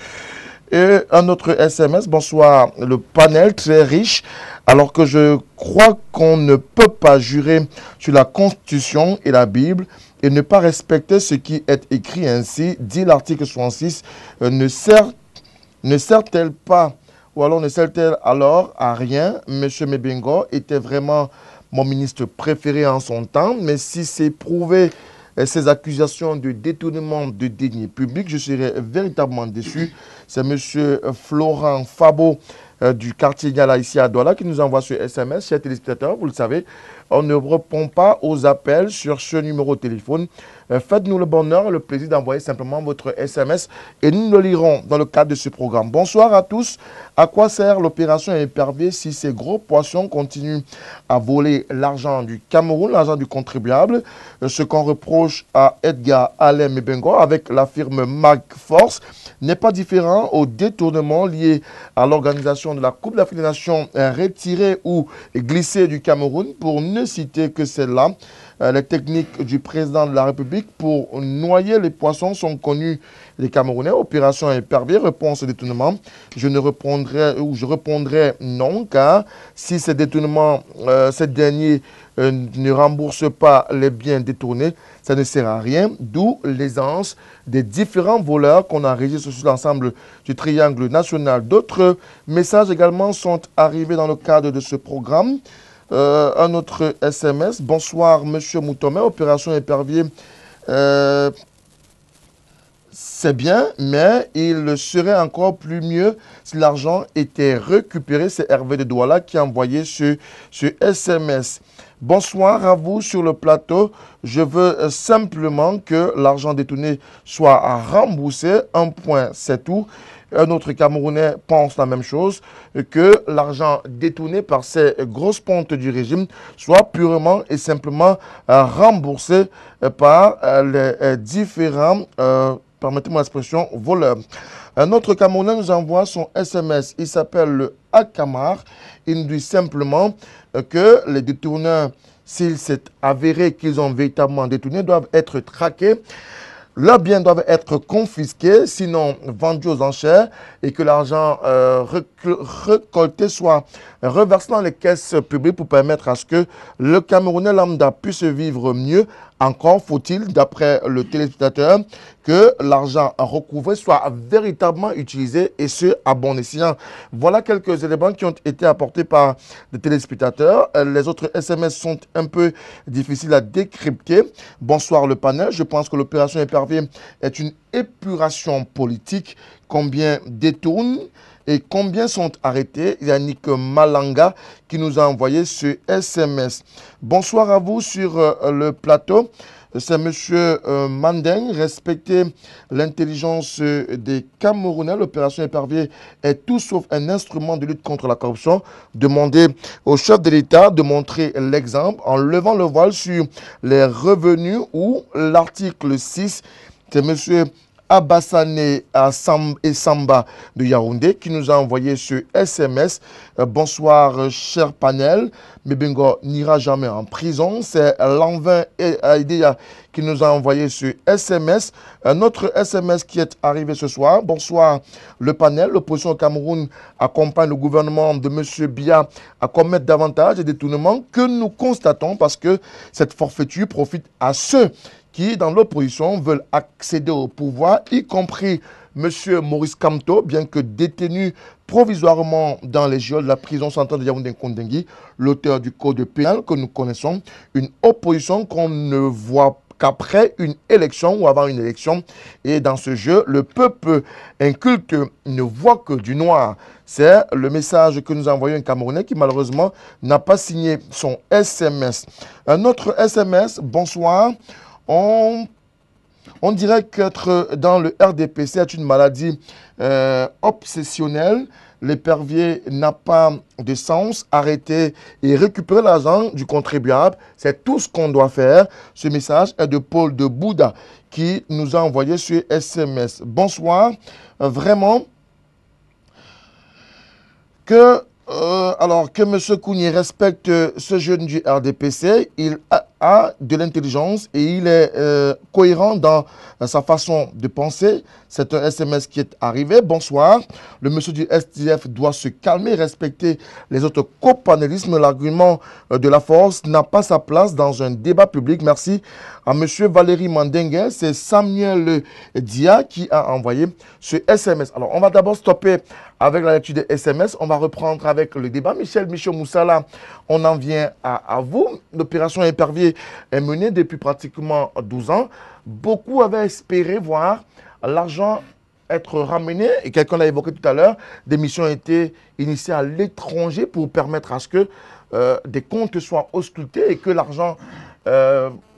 Et un autre SMS, bonsoir le panel, très riche, alors que je crois qu'on ne peut pas jurer sur la Constitution et la Bible et ne pas respecter ce qui est écrit ainsi, dit l'article 66, ne sert-elle pas, ou alors ne sert-elle alors à rien? Monsieur Mebingo était vraiment mon ministre préféré en son temps, mais si c'est prouvé ces accusations de détournement de deniers publics, je serais véritablement déçu. C'est M. Florent Fabo du quartier Niala ici à Douala qui nous envoie ce SMS. Chers téléspectateurs, vous le savez, on ne répond pas aux appels sur ce numéro de téléphone. Faites-nous le bonheur, le plaisir d'envoyer simplement votre SMS et nous le lirons dans le cadre de ce programme. Bonsoir à tous. À quoi sert l'opération Épervier si ces gros poissons continuent à voler l'argent du Cameroun, l'argent du contribuable? Ce qu'on reproche à Edgar Alem et Bengo avec la firme MagForce n'est pas différent au détournement lié à l'organisation de la Coupe d'Afrique des Nations retirée ou glissée du Cameroun, pour ne citer que celle-là. Les techniques du président de la République pour noyer les poissons sont connues des Camerounais. Opération Épervier, réponse au détournement. Je répondrai non, car si ces détournements, ces derniers ne remboursent pas les biens détournés, ça ne sert à rien. D'où l'aisance des différents voleurs qu'on enregistre sur l'ensemble du triangle national. D'autres messages également sont arrivés dans le cadre de ce programme. Un autre SMS. Bonsoir, Monsieur Moutomé. Opération Épervier, c'est bien, mais il serait encore plus mieux si l'argent était récupéré. C'est Hervé de Douala qui a envoyé ce SMS. Bonsoir à vous sur le plateau. Je veux simplement que l'argent détourné soit remboursé. Un point, c'est tout. Un autre Camerounais pense la même chose, que l'argent détourné par ces grosses pontes du régime soit purement et simplement remboursé par les différents, permettez-moi l'expression, voleurs. Un autre Camerounais nous envoie son SMS. Il s'appelle le Akamar. Il nous dit simplement que les détourneurs, s'il s'est avéré qu'ils ont véritablement détourné, doivent être traqués. Leurs biens doivent être confisqués, sinon vendus aux enchères, et que l'argent récolté soit reversé dans les caisses publiques pour permettre à ce que le Camerounais lambda puisse vivre mieux. Encore faut-il, d'après le téléspectateur, que l'argent recouvré soit véritablement utilisé, et ce, à bon escient. Voilà quelques éléments qui ont été apportés par les téléspectateurs. Les autres SMS sont un peu difficiles à décrypter. Bonsoir le panel. Je pense que l'opération Épervier est une épuration politique. Combien détournent et combien sont arrêtés? Yannick Malanga qui nous a envoyé ce SMS. Bonsoir à vous sur le plateau. C'est M. Mandeng. Respectez l'intelligence des Camerounais. L'opération Épervier est tout sauf un instrument de lutte contre la corruption. Demandez au chef de l'État de montrer l'exemple en levant le voile sur les revenus ou l'article 6. C'est M. Abassane et Samba de Yaoundé qui nous a envoyé ce SMS. Bonsoir cher panel, Mebengo n'ira jamais en prison. C'est Lanvin et Aïdéa qui nous a envoyé ce SMS. Un autre SMS qui est arrivé ce soir. Bonsoir le panel. L'opposition au Cameroun accompagne le gouvernement de M. Biya à commettre davantage de détournements que nous constatons, parce que cette forfaiture profite à ceux qui, dans l'opposition, veulent accéder au pouvoir, y compris M. Maurice Kamto, bien que détenu provisoirement dans les geôles de la prison centrale de Yaoundé-Kondengui, l'auteur du code pénal que nous connaissons, une opposition qu'on ne voit qu'après une élection ou avant une élection. Et dans ce jeu, le peuple inculte ne voit que du noir. C'est le message que nous a envoyé un Camerounais qui malheureusement n'a pas signé son SMS. Un autre SMS, bonsoir. On dirait qu'être dans le RDPC est une maladie obsessionnelle. L'épervier n'a pas de sens. Arrêter et récupérer l'argent du contribuable, c'est tout ce qu'on doit faire. Ce message est de Paul de Bouddha qui nous a envoyé ce SMS. Bonsoir. Vraiment, que M. Kounié respecte ce jeune du RDPC, il a de l'intelligence et il est cohérent dans sa façon de penser. C'est un SMS qui est arrivé. Bonsoir. Le monsieur du SDF doit se calmer, respecter les autres copanélistes. L'argument de la force n'a pas sa place dans un débat public. Merci à monsieur Valérie Mandengue. C'est Samuel Dia qui a envoyé ce SMS. Alors, on va d'abord stopper avec la lecture des SMS. On va reprendre avec le débat. Michel Moussala, on en vient à vous. L'opération Épervier est menée depuis pratiquement 12 ans. Beaucoup avaient espéré voir l'argent être ramené, et quelqu'un l'a évoqué tout à l'heure, des missions ont été initiées à l'étranger pour permettre à ce que des comptes soient auscultés et que l'argent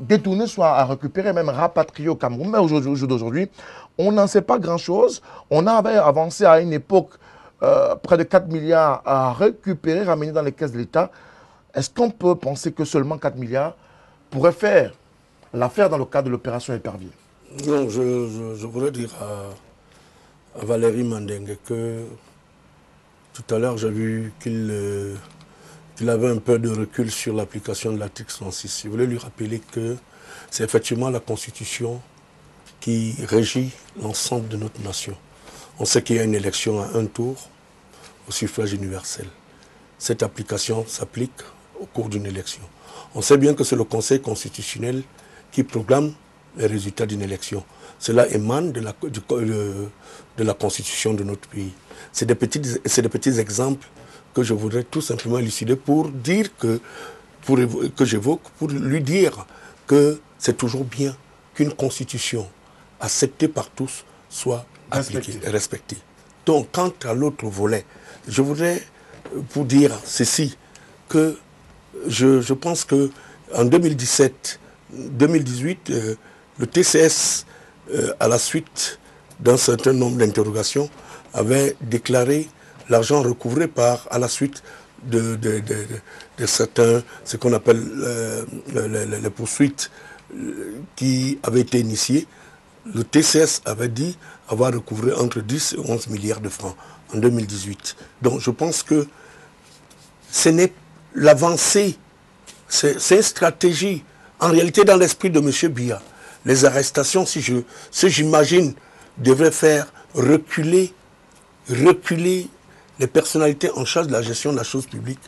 détourné soit à récupérer, même rapatrié au Cameroun. Mais aujourd'hui, on n'en sait pas grand-chose. On avait avancé à une époque près de 4 milliards à récupérer, ramener dans les caisses de l'État. Est-ce qu'on peut penser que seulement 4 milliards pourraient faire l'affaire dans le cadre de l'opération Épervier? Non, je voudrais dire à Valérie Mandengue que tout à l'heure, j'ai vu qu'il avait un peu de recul sur l'application de l'article 106. Je voulais lui rappeler que c'est effectivement la Constitution qui régit l'ensemble de notre nation. On sait qu'il y a une élection à un tour au suffrage universel. Cette application s'applique au cours d'une élection. On sait bien que c'est le Conseil constitutionnel qui proclame les résultats d'une élection. Cela émane de la Constitution de notre pays. C'est des petits exemples que je voudrais tout simplement élucider pour dire que j'évoque, pour lui dire que c'est toujours bien qu'une constitution acceptée par tous soit appliquée et respectée. Donc, quant à l'autre volet, je voudrais pour dire ceci, que je pense qu'en 2017-2018, le TCS, à la suite d'un certain nombre d'interrogations, avait déclaré l'argent recouvré à la suite de certains, ce qu'on appelle les poursuites qui avaient été initiées. Le TCS avait dit avoir recouvré entre 10 et 11 milliards de francs en 2018. Donc je pense que ce n'est l'avancée, c'est une stratégie. En réalité, dans l'esprit de M. Biya, les arrestations, si j'imagine, devraient faire reculer les personnalités en charge de la gestion de la chose publique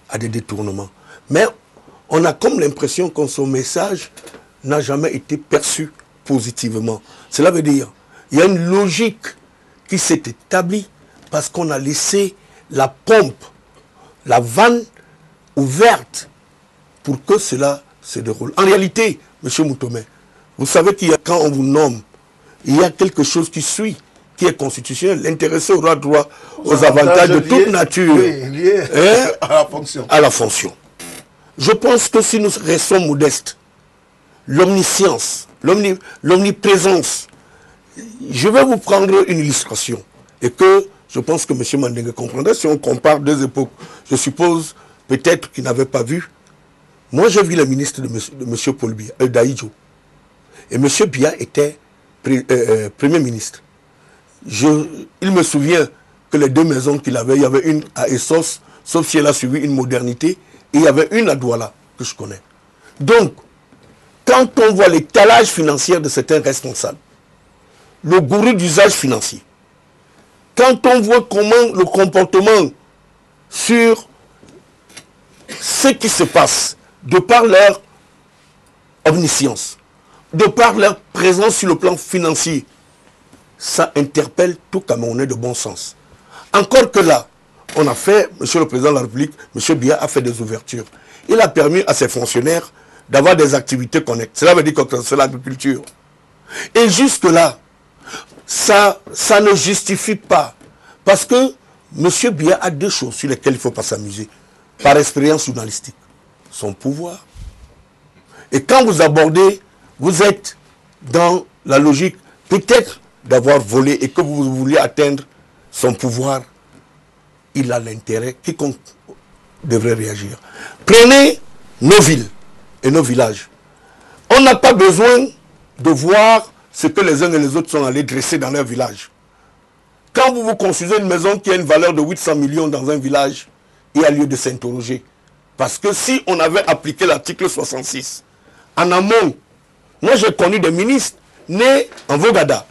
à des détournements. Mais on a comme l'impression que son message n'a jamais été perçu positivement. Cela veut dire qu'il y a une logique qui s'est établie parce qu'on a laissé la pompe, la vanne ouverte pour que cela se déroule. En réalité, M. Moutomé, vous savez qu'il y a, quand on vous nomme, il y a quelque chose qui suit, qui est constitutionnel. L'intéressé aura droit aux avantages de toute nature. Lié à la fonction. À la fonction. Je pense que si nous restons modestes, l'omniscience, l'omniprésence, je vais vous prendre une illustration. Et que je pense que M. Mandengue comprendrait si on compare deux époques. Je suppose peut-être qu'il n'avait pas vu. Moi, j'ai vu le ministre de M. Paul Biya, Daïdjo. Et M. Biya était Premier ministre. Il me souvient que les deux maisons qu'il avait, il y avait une à Essos, sauf si elle a suivi une modernité, et il y avait une à Douala, que je connais. Donc, quand on voit l'étalage financier de certains responsables, le gourou d'usage financier, quand on voit comment le comportement sur ce qui se passe, de par leur omniscience, de par leur présence sur le plan financier, ça interpelle tout Camerounais de bon sens. Encore que là, on a fait, Monsieur le Président de la République, M. Biya a fait des ouvertures. Il a permis à ses fonctionnaires d'avoir des activités connectées. Cela veut dire que c'est l'agriculture. Et jusque-là, ça ne justifie pas. Parce que M. Biya a deux choses sur lesquelles il ne faut pas s'amuser. Par expérience journalistique. Son pouvoir. Et quand vous abordez, vous êtes dans la logique peut-être d'avoir volé et que vous vouliez atteindre son pouvoir, il a l'intérêt, quiconque devrait réagir. Prenez nos villes et nos villages. On n'a pas besoin de voir ce que les uns et les autres sont allés dresser dans leur village. Quand vous vous construisez une maison qui a une valeur de 800 millions dans un village, il y a lieu de s'interroger. Parce que si on avait appliqué l'article 66, en amont, moi j'ai connu des ministres nés en Vogada,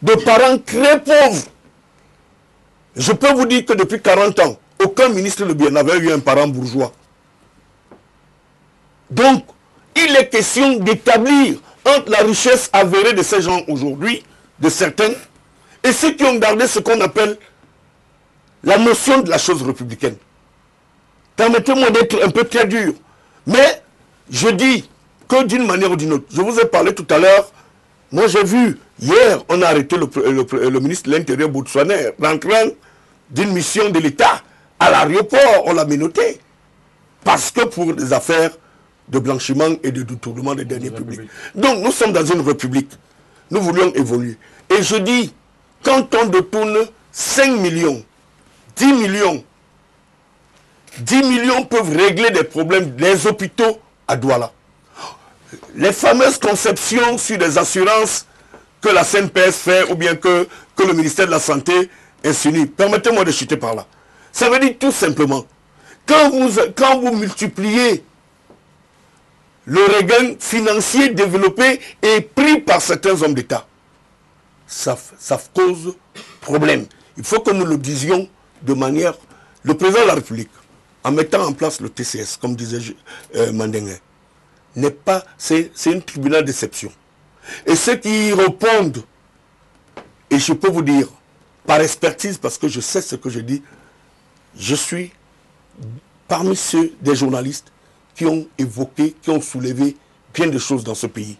de parents très pauvres. Je peux vous dire que depuis 40 ans, aucun ministre de Biya n'avait eu un parent bourgeois. Donc, il est question d'établir entre la richesse avérée de ces gens aujourd'hui, de certains, et ceux qui ont gardé ce qu'on appelle la notion de la chose républicaine. Permettez-moi d'être un peu très dur, mais je dis que d'une manière ou d'une autre, je vous ai parlé tout à l'heure, moi j'ai vu, hier, on a arrêté le ministre de l'Intérieur botswanais, rentrant d'une mission de l'État à l'aéroport, on l'a menotté. parce que pour des affaires de blanchiment et de détournement des deniers publics. Donc nous sommes dans une république. Nous voulions évoluer. Et je dis, quand on détourne 5 millions, 10 millions, 10 millions peuvent régler des problèmes des hôpitaux à Douala. Les fameuses conceptions sur des assurances que la CNPS fait ou bien que le ministère de la Santé insinue. Permettez-moi de chuter par là. Ça veut dire tout simplement, quand vous multipliez le regain financier développé et pris par certains hommes d'État, ça cause problème. Il faut que nous le disions de manière... Le président de la République, en mettant en place le TCS, comme disait Mandengue, n'est pas... C'est une tribunal d'exception. Et ceux qui y répondent, et je peux vous dire, par expertise, parce que je sais ce que je dis, je suis parmi ceux des journalistes qui ont évoqué, qui ont soulevé bien de choses dans ce pays,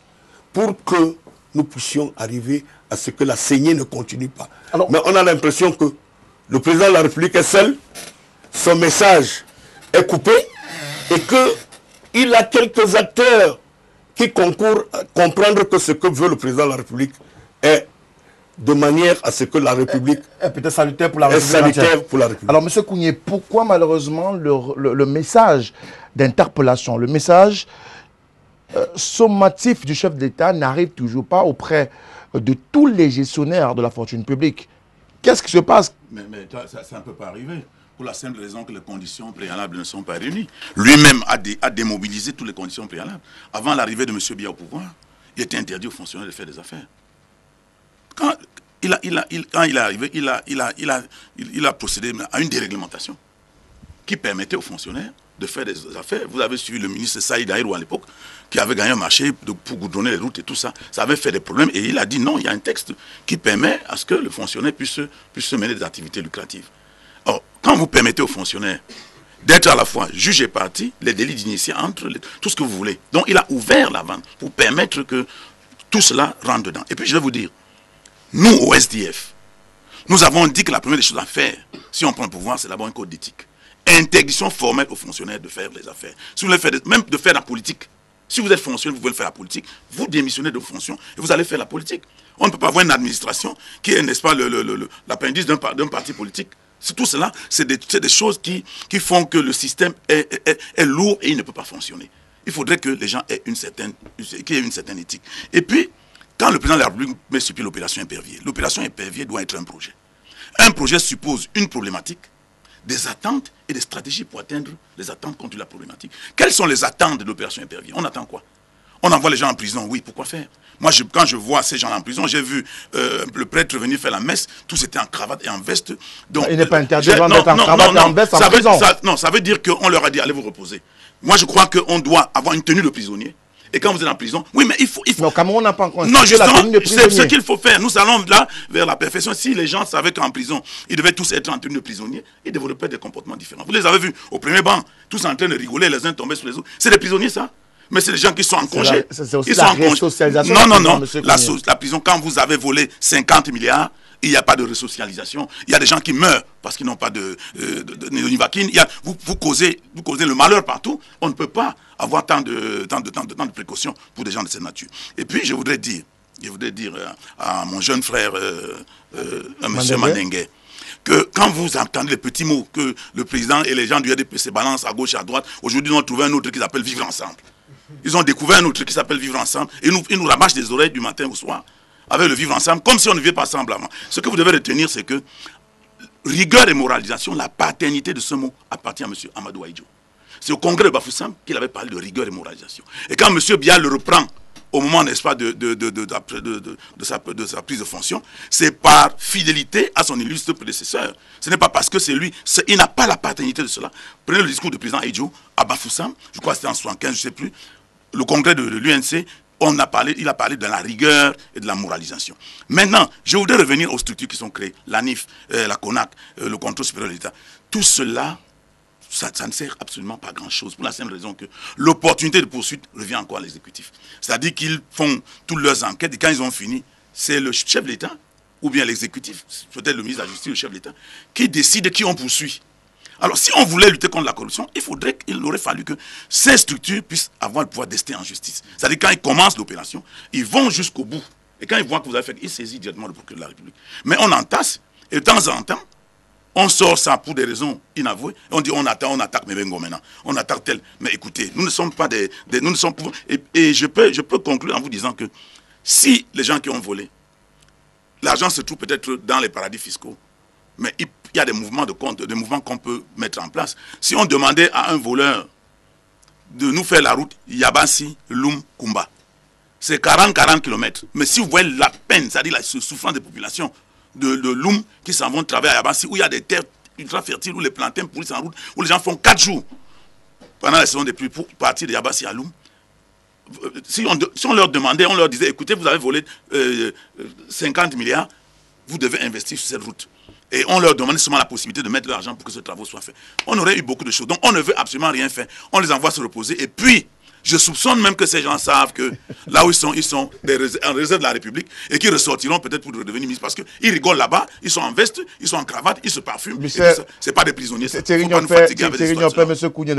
pour que nous puissions arriver à ce que la saignée ne continue pas. Alors, mais on a l'impression que le président de la République est seul, son message est coupé, et qu'il a quelques acteurs qui concourent à comprendre que ce que veut le président de la République est de manière à ce que la République est peut-être salutaire pour la République. Alors, M. Kounié, pourquoi malheureusement le message d'interpellation, le message sommatif du chef d'État n'arrive toujours pas auprès de tous les gestionnaires de la fortune publique? Qu'est-ce qui se passe? Mais ça ne peut pas arriver. Pour la simple raison que les conditions préalables ne sont pas réunies. Lui-même a démobilisé toutes les conditions préalables. Avant l'arrivée de M. Biya au pouvoir, il était interdit aux fonctionnaires de faire des affaires. Quand il est arrivé, il a procédé à une déréglementation qui permettait aux fonctionnaires de faire des affaires. Vous avez suivi le ministre Saïd Aïrou à l'époque, qui avait gagné un marché pour goudronner les routes et tout ça. Ça avait fait des problèmes et il a dit non, il y a un texte qui permet à ce que le fonctionnaire puisse se mener des activités lucratives. Or, quand vous permettez aux fonctionnaires d'être à la fois juge et partie, les délits d'initié entre, tout ce que vous voulez. Donc il a ouvert la vente pour permettre que tout cela rentre dedans. Et puis je vais vous dire, nous au SDF, nous avons dit que la première des choses à faire, si on prend le pouvoir, c'est d'abord un code d'éthique. Interdiction formelle aux fonctionnaires de faire les affaires. Si vous voulez faire même de faire la politique. Si vous êtes fonctionnaire, vous voulez faire la politique, vous démissionnez de vos fonctions et vous allez faire la politique. On ne peut pas avoir une administration qui est, n'est-ce pas, l'appendice d'un parti politique. Tout cela, c'est des choses qui font que le système est lourd et il ne peut pas fonctionner. Il faudrait que les gens aient une certaine éthique. Et puis, quand le président de la République met sur pied l'opération épervier doit être un projet. Un projet suppose une problématique, des attentes et des stratégies pour atteindre les attentes contre la problématique. Quelles sont les attentes de l'opération épervier? On attend quoi? On envoie les gens en prison, oui, pourquoi faire? Moi, quand je vois ces gens en prison, j'ai vu le prêtre venir faire la messe, tous étaient en cravate et en veste. Donc, il n'est pas interdit d'être en cravate et en veste en prison. Non, ça veut dire qu'on leur a dit, allez vous reposer. Moi, je crois qu'on doit avoir une tenue de prisonnier. Et quand vous êtes en prison, oui, mais il faut... Mais au Cameroun, on n'a pas encore... Non, justement, c'est ce qu'il faut faire. Nous allons là vers la perfection. Si les gens savaient qu'en prison, ils devaient tous être en tenue de prisonnier, ils développaient des comportements différents. Vous les avez vus au premier banc, tous en train de rigoler, les uns tombaient sur les autres. C'est des prisonniers, ça? Mais c'est des gens qui sont en congé. C'est aussi la resocialisation. Non. La prison, quand vous avez volé 50 milliards, il n'y a pas de resocialisation. Il y a des gens qui meurent parce qu'ils n'ont pas de nivaquine. Vous causez le malheur partout. On ne peut pas avoir tant de précautions pour des gens de cette nature. Et puis, je voudrais dire à mon jeune frère, M. Mandengue, que quand vous entendez les petits mots que le président et les gens du RDP se balancent à gauche et à droite, aujourd'hui, ils ont trouvé un autre qui s'appelle Vivre Ensemble. Ils ont découvert un autre qui s'appelle Vivre Ensemble et ils nous rabâchent des oreilles du matin au soir avec le vivre ensemble, comme si on ne vivait pas ensemble avant. Ce que vous devez retenir, c'est que rigueur et moralisation, la paternité de ce mot appartient à M. Amadou Ahidjo. C'est au congrès de Bafoussam qu'il avait parlé de rigueur et moralisation. Et quand M. Biya le reprend au moment, n'est-ce pas, de sa prise de fonction, c'est par fidélité à son illustre prédécesseur. Ce n'est pas parce que c'est lui, il n'a pas la paternité de cela. Prenez le discours du président Ahidjo à Bafoussam, je crois que c'était en 75, je ne sais plus, le congrès de l'UNC, il a parlé de la rigueur et de la moralisation. Maintenant, je voudrais revenir aux structures qui sont créées, l'ANIF, la CONAC, le contrôle supérieur de l'État. Tout cela, ça ne sert absolument pas à grand-chose, pour la simple raison que l'opportunité de poursuite revient encore à l'exécutif. C'est-à-dire qu'ils font toutes leurs enquêtes et quand ils ont fini, c'est le chef de l'État, ou bien l'exécutif, peut-être le ministre de la Justice, le chef de l'État, qui décide qui on poursuit. Alors, si on voulait lutter contre la corruption, il aurait fallu que ces structures puissent avoir le pouvoir d'ester en justice. C'est-à-dire, quand ils commencent l'opération, ils vont jusqu'au bout. Et quand ils voient que vous avez fait, ils saisissent directement le procureur de la République. Mais on entasse, et de temps en temps, on sort ça pour des raisons inavouées. On dit on attaque Mebengo maintenant. On attaque tel. Mais écoutez, nous ne sommes pas nous ne sommes pas... Et je peux conclure en vous disant que si les gens qui ont volé, l'argent se trouve peut-être dans les paradis fiscaux, mais il y a des mouvements de compte, des mouvements qu'on peut mettre en place. Si on demandait à un voleur de nous faire la route Yabassi, Loum, Kumba, c'est 40 km. Mais si vous voyez la peine, c'est-à-dire la souffrance des populations de Loum qui s'en vont travailler à Yabassi, où il y a des terres ultra fertiles, où les plantains pourrissent en route, où les gens font 4 jours pendant la saison des pluies pour partir de Yabassi à Loum. Si on leur demandait, on leur disait, écoutez, vous avez volé 50 milliards, vous devez investir sur cette route. Et on leur demandait seulement la possibilité de mettre de l'argent pour que ce travaux soit fait. On aurait eu beaucoup de choses. Donc on ne veut absolument rien faire. On les envoie se reposer. Et puis, je soupçonne même que ces gens savent que là où ils sont en réserve de la République et qu'ils ressortiront peut-être pour devenir ministres. Parce qu'ils rigolent là-bas, ils sont en veste, ils sont en cravate, ils se parfument. C'est pas des prisonniers. Thierry Nyompé, M. Kounié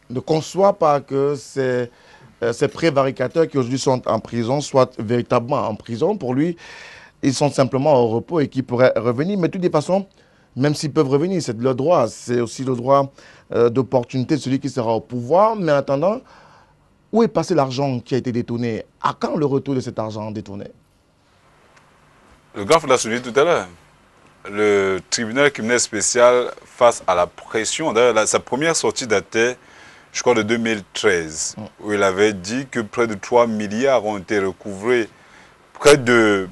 ne conçoit pas que ces prévaricateurs qui aujourd'hui sont en prison soient véritablement en prison. Pour lui, ils sont simplement au repos et qui pourraient revenir. Mais de toutes les façons, même s'ils peuvent revenir, c'est de leur droit. C'est aussi le droit d'opportunité de celui qui sera au pouvoir. Mais en attendant, où est passé l'argent qui a été détourné? À quand le retour de cet argent détourné? Le GAF l'a souligné tout à l'heure. Le tribunal criminel spécial, face à la pression, d'ailleurs, sa première sortie datait, je crois, de 2013, où il avait dit que près de 3 milliards ont été recouvrés. Près de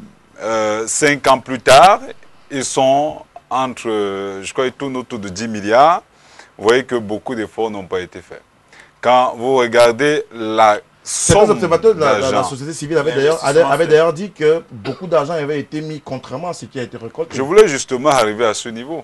5 ans plus tard, ils sont entre, je crois, ils tournent autour de 10 milliards. Vous voyez que beaucoup d'efforts n'ont pas été faits. Quand vous regardez la somme d'argent... Certains observateurs de la société civile avaient d'ailleurs dit que beaucoup d'argent avait été mis contrairement à ce qui a été récolté. Je voulais justement arriver à ce niveau.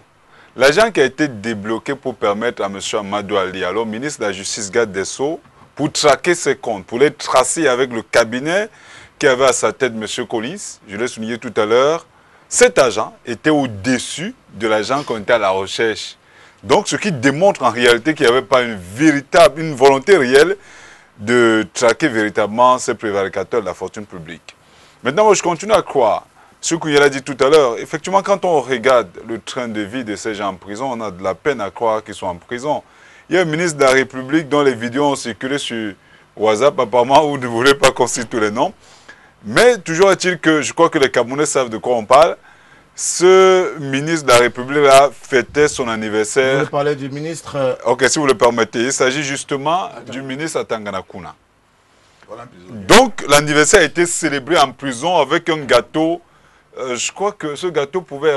L'argent qui a été débloqué pour permettre à M. Amadou Ali, alors ministre de la Justice, garde des Sceaux, pour traquer ses comptes, pour les tracer avec le cabinet qui avait à sa tête M. Collins, je l'ai souligné tout à l'heure, cet argent était au-dessus de l'argent qu'on était à la recherche. Donc, ce qui démontre en réalité qu'il n'y avait pas une volonté réelle de traquer véritablement ces prévaricateurs de la fortune publique. Maintenant, moi, je continue à croire ce qu'il a dit tout à l'heure. Effectivement, quand on regarde le train de vie de ces gens en prison, on a de la peine à croire qu'ils sont en prison. Il y a un ministre de la République dont les vidéos ont circulé sur WhatsApp, apparemment, où vous ne voulez pas qu'on cite tous les noms. Mais toujours est-il que je crois que les Camerounais savent de quoi on parle. Ce ministre de la République-là fêtait son anniversaire. Vous voulez parler du ministre... Ok, si vous le permettez. Il s'agit justement du ministre Atanganakuna. Donc, l'anniversaire a été célébré en prison avec un gâteau. Je crois que ce gâteau pouvait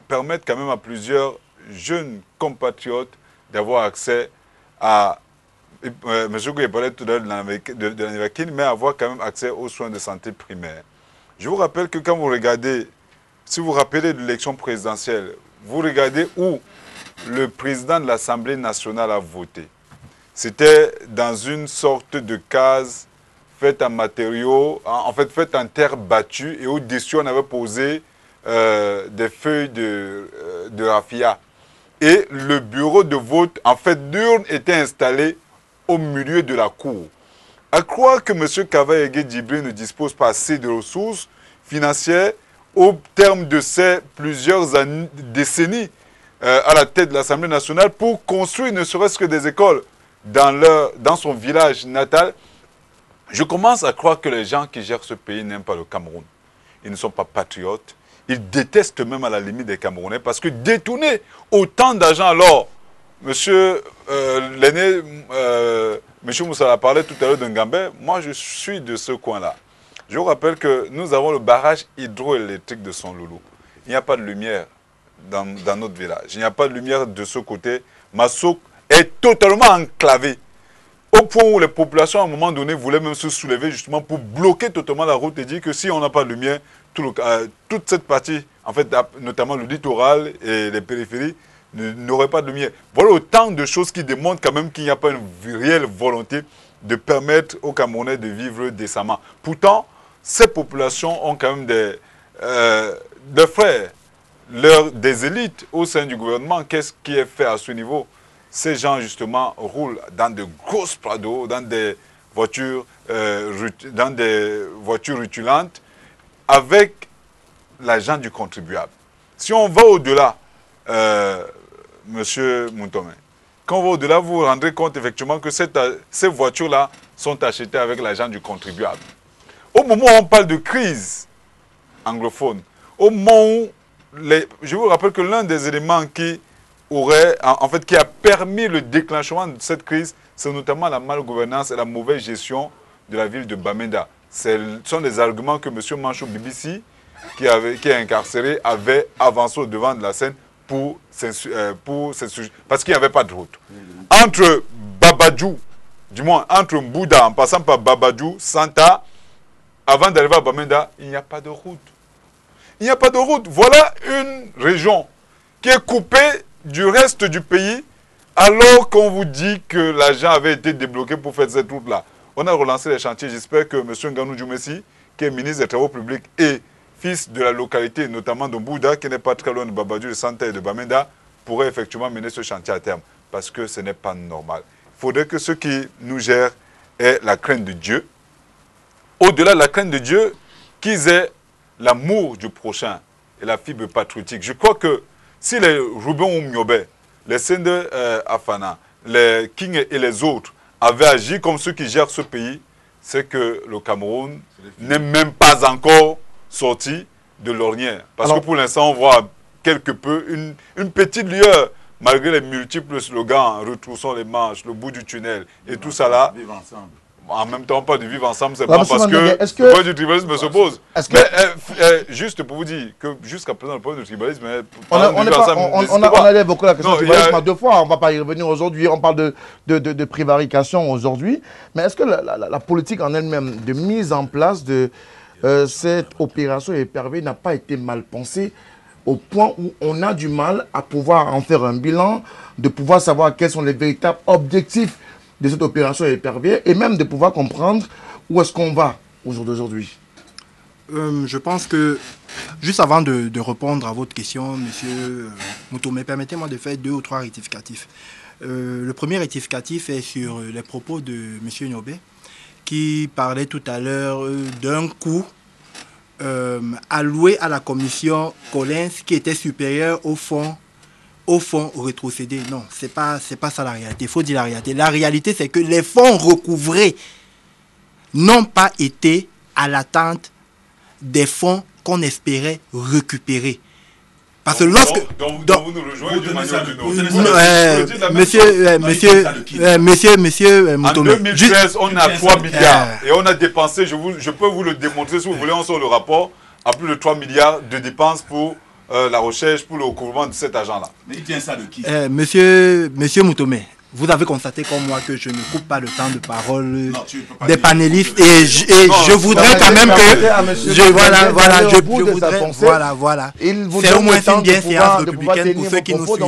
permettre quand même à plusieurs jeunes compatriotes d'avoir accès à... Monsieur Gouye parlait tout à l'heure de l'anniversaire, mais avoir quand même accès aux soins de santé primaires. Je vous rappelle que quand vous regardez... Si vous vous rappelez de l'élection présidentielle, vous regardez où le président de l'Assemblée nationale a voté. C'était dans une sorte de case faite en matériaux, en fait faite en terre battue, et au-dessus on avait posé des feuilles de raffia. Et le bureau de vote, en fait, d'urne était installé au milieu de la cour. À croire que M. Kavaye Djibril ne dispose pas assez de ressources financières au terme de ces plusieurs décennies à la tête de l'Assemblée nationale pour construire ne serait-ce que des écoles dans son village natal. Je commence à croire que les gens qui gèrent ce pays n'aiment pas le Cameroun. Ils ne sont pas patriotes. Ils détestent même à la limite des Camerounais parce que détourner autant d'argent alors, monsieur l'aîné, monsieur Moussala parlait tout à l'heure d'un Gambais, moi je suis de ce coin-là. Je vous rappelle que nous avons le barrage hydroélectrique de Son Loulou. Il n'y a pas de lumière dans notre village. Il n'y a pas de lumière de ce côté. Massouk est totalement enclavé. Au point où les populations, à un moment donné, voulaient même se soulever justement pour bloquer totalement la route et dire que si on n'a pas de lumière, toute cette partie, en fait, notamment le littoral et les périphéries, n'aurait pas de lumière. Voilà autant de choses qui démontrent quand même qu'il n'y a pas une réelle volonté de permettre aux Camerounais de vivre décemment. Pourtant, ces populations ont quand même des frères. des élites au sein du gouvernement. Qu'est-ce qui est fait à ce niveau? Ces gens, justement, roulent dans de grosses Prado, dans des voitures rutilantes, avec l'argent du contribuable. Si on va au-delà, Monsieur Mountome, quand on va au-delà, vous vous rendrez compte effectivement que ces voitures-là sont achetées avec l'argent du contribuable. Au moment où on parle de crise anglophone, au moment où, je vous rappelle que l'un des éléments qui a permis le déclenchement de cette crise, c'est notamment la malgouvernance et la mauvaise gestion de la ville de Bamenda. Ce sont des arguments que M. Manchou BBC, qui est incarcéré, avait avancé au devant de la scène parce qu'il n'y avait pas de route. Entre Babadjou, du moins entre Mbouda, en passant par Babadjou, Santa, avant d'arriver à Bamenda, il n'y a pas de route. Il n'y a pas de route. Voilà une région qui est coupée du reste du pays, alors qu'on vous dit que l'argent avait été débloqué pour faire cette route-là. On a relancé les chantiers. J'espère que M. Nganou Djoumessi, qui est ministre des Travaux publics et fils de la localité, notamment de Mbouda, qui n'est pas très loin de Babadjou, de Santa et de Bamenda, pourrait effectivement mener ce chantier à terme. Parce que ce n'est pas normal. Il faudrait que ce qui nous gère est la crainte de Dieu. Au-delà de la crainte de Dieu, qu'ils aient l'amour du prochain et la fibre patriotique. Je crois que si les Ruben Oumniobe, les Sende Afana, les King et les autres avaient agi comme ceux qui gèrent ce pays, c'est que le Cameroun n'est même pas encore sorti de l'ornière. Parce que pour l'instant, on voit quelque peu une petite lueur, malgré les multiples slogans, retroussons les manches, le bout du tunnel et tout ça là. Vivre ensemble. En même temps, pas de vivre ensemble, c'est pas parce que le problème du tribalisme se pose. Mais juste pour vous dire que jusqu'à présent, le problème du tribalisme... On a évoqué la question du tribalisme à 2 fois, on ne va pas y revenir aujourd'hui, on parle de prévarication aujourd'hui. Mais est-ce que la politique en elle-même de mise en place de cette opération épervée n'a pas été mal pensée au point où on a du mal à pouvoir en faire un bilan, de pouvoir savoir quels sont les véritables objectifs de cette opération épervière et même de pouvoir comprendre où est-ce qu'on va au jour d'aujourd'hui? Je pense que, juste avant de répondre à votre question, monsieur Moutoumé, permettez-moi de faire 2 ou 3 rectificatifs. Le premier rectificatif est sur les propos de monsieur Nyobé, qui parlait tout à l'heure d'un coût alloué à la commission Collins qui était supérieur au fonds rétrocédé. Non, c'est pas ça la réalité. Il faut dire la réalité. La réalité, c'est que les fonds recouvrés n'ont pas été à l'attente des fonds qu'on espérait récupérer. Parce que lorsque... Donc vous nous rejoignez d'une manière ou d'une autre. Monsieur Moutoumé. En 2013, on a 3 milliards. Et on a dépensé, je peux vous le démontrer si vous voulez, on sort le rapport, à plus de 3 milliards de dépenses pour la recherche, pour le recouvrement de cet agent-là. Mais il tient ça de qui? Monsieur Moutoumé, vous avez constaté comme moi que je ne coupe pas le temps de parole des panélistes et je voudrais quand même que voilà. C'est au moins une bien séance républicaine pour ceux qui nous suivent.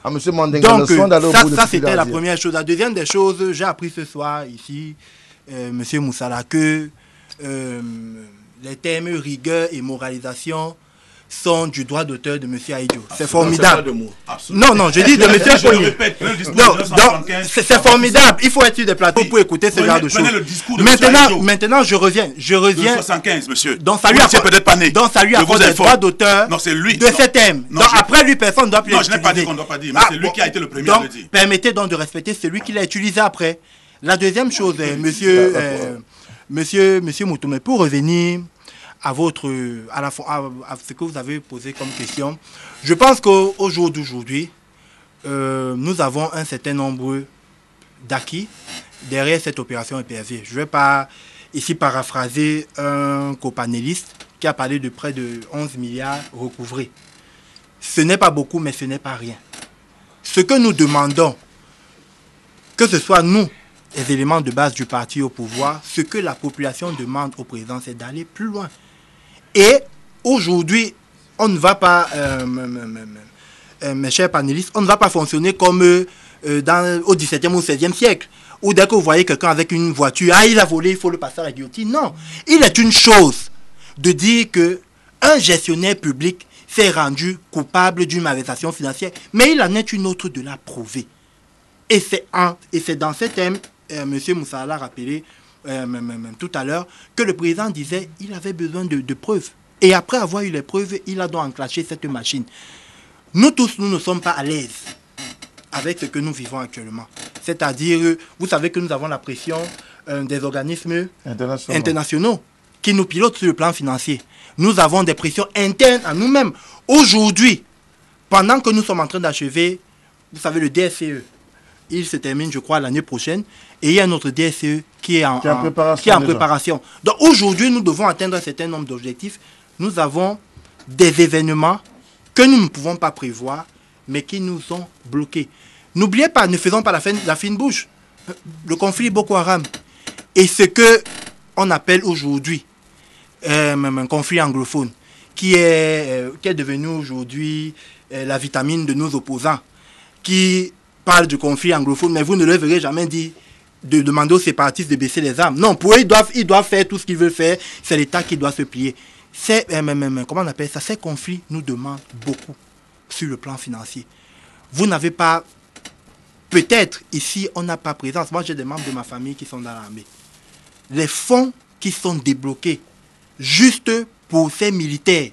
Donc ça c'était la première chose. La deuxième des choses, j'ai appris ce soir ici, monsieur Moussala, que les termes rigueur et moralisation sont du droit d'auteur de M. Aïdjo. C'est formidable. Non, je dis de M. Aïdjo. C'est formidable. Il faut être sur des plateaux pour écouter ce genre de choses. Maintenant, je reviens. 75, monsieur. Donc, ça lui accorde des droits d'auteur de ces thèmes. Donc, après lui, personne ne doit plus l'utiliser. Non, je n'ai pas dit qu'on ne doit pas dire, mais c'est lui qui a été le premier à le dire. Permettez donc de respecter celui qui l'a utilisé après. La deuxième chose, monsieur Moutoumé, pour revenir à ce que vous avez posé comme question. Je pense qu'au jour d'aujourd'hui, nous avons un certain nombre d'acquis derrière cette opération épervière. Je ne vais pas ici paraphraser un copanéliste qui a parlé de près de 11 milliards recouvrés. Ce n'est pas beaucoup, mais ce n'est pas rien. Ce que nous demandons, que ce soit nous, les éléments de base du parti au pouvoir, ce que la population demande au président, c'est d'aller plus loin. Et aujourd'hui, on ne va pas, mes chers panélistes, on ne va pas fonctionner comme au XVIIe ou XVIe siècle, où dès que vous voyez quelqu'un avec une voiture, il a volé, il faut le passer à la guillotine. Non, il est une chose de dire qu'un gestionnaire public, s'est rendu coupable d'une malversation financière, mais il en est une autre de la prouver. Et c'est dans ce thème, M. Moussa l'a rappelé tout à l'heure, que le président disait qu'il avait besoin de preuves. Et après avoir eu les preuves, il a donc enclenché cette machine. Nous tous, nous ne sommes pas à l'aise avec ce que nous vivons actuellement. C'est-à-dire, vous savez que nous avons la pression des organismes internationaux qui nous pilotent sur le plan financier. Nous avons des pressions internes à nous-mêmes. Aujourd'hui, pendant que nous sommes en train d'achever, vous savez, le DSCE, il se termine, je crois, l'année prochaine, et il y a un autre DSCE qui est en préparation. Donc aujourd'hui, nous devons atteindre un certain nombre d'objectifs. Nous avons des événements que nous ne pouvons pas prévoir, mais qui nous ont bloqués. N'oubliez pas, ne faisons pas la fine bouche. Le conflit Boko Haram et ce qu'on appelle aujourd'hui un conflit anglophone, qui est devenu aujourd'hui la vitamine de nos opposants, qui parle du conflit anglophone, mais vous ne leur verrez jamais dire de demander aux séparatistes de baisser les armes. Non, pour eux, ils doivent faire tout ce qu'ils veulent faire. C'est l'État qui doit se plier. Comment on appelle ça? Ces conflits nous demandent beaucoup sur le plan financier. Vous n'avez pas... Peut-être, ici, on n'a pas présence. Moi, j'ai des membres de ma famille qui sont dans l'armée. Les fonds qui sont débloqués juste pour ces militaires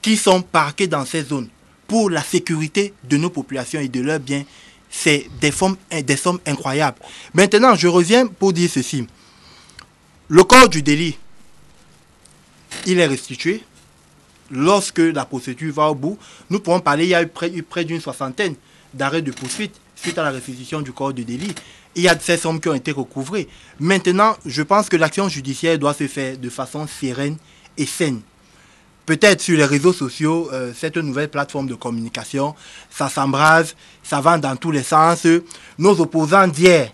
qui sont parqués dans ces zones, pour la sécurité de nos populations et de leurs biens, c'est des sommes incroyables. Maintenant, je reviens pour dire ceci. Le corps du délit, il est restitué. Lorsque la procédure va au bout, nous pourrons parler, il y a eu près d'une soixantaine d'arrêts de poursuite suite à la restitution du corps du délit. Il y a ces sommes qui ont été recouvrées. Maintenant, je pense que l'action judiciaire doit se faire de façon sereine et saine. Peut-être sur les réseaux sociaux, cette nouvelle plateforme de communication, ça s'embrase, ça va dans tous les sens. Nos opposants d'hier,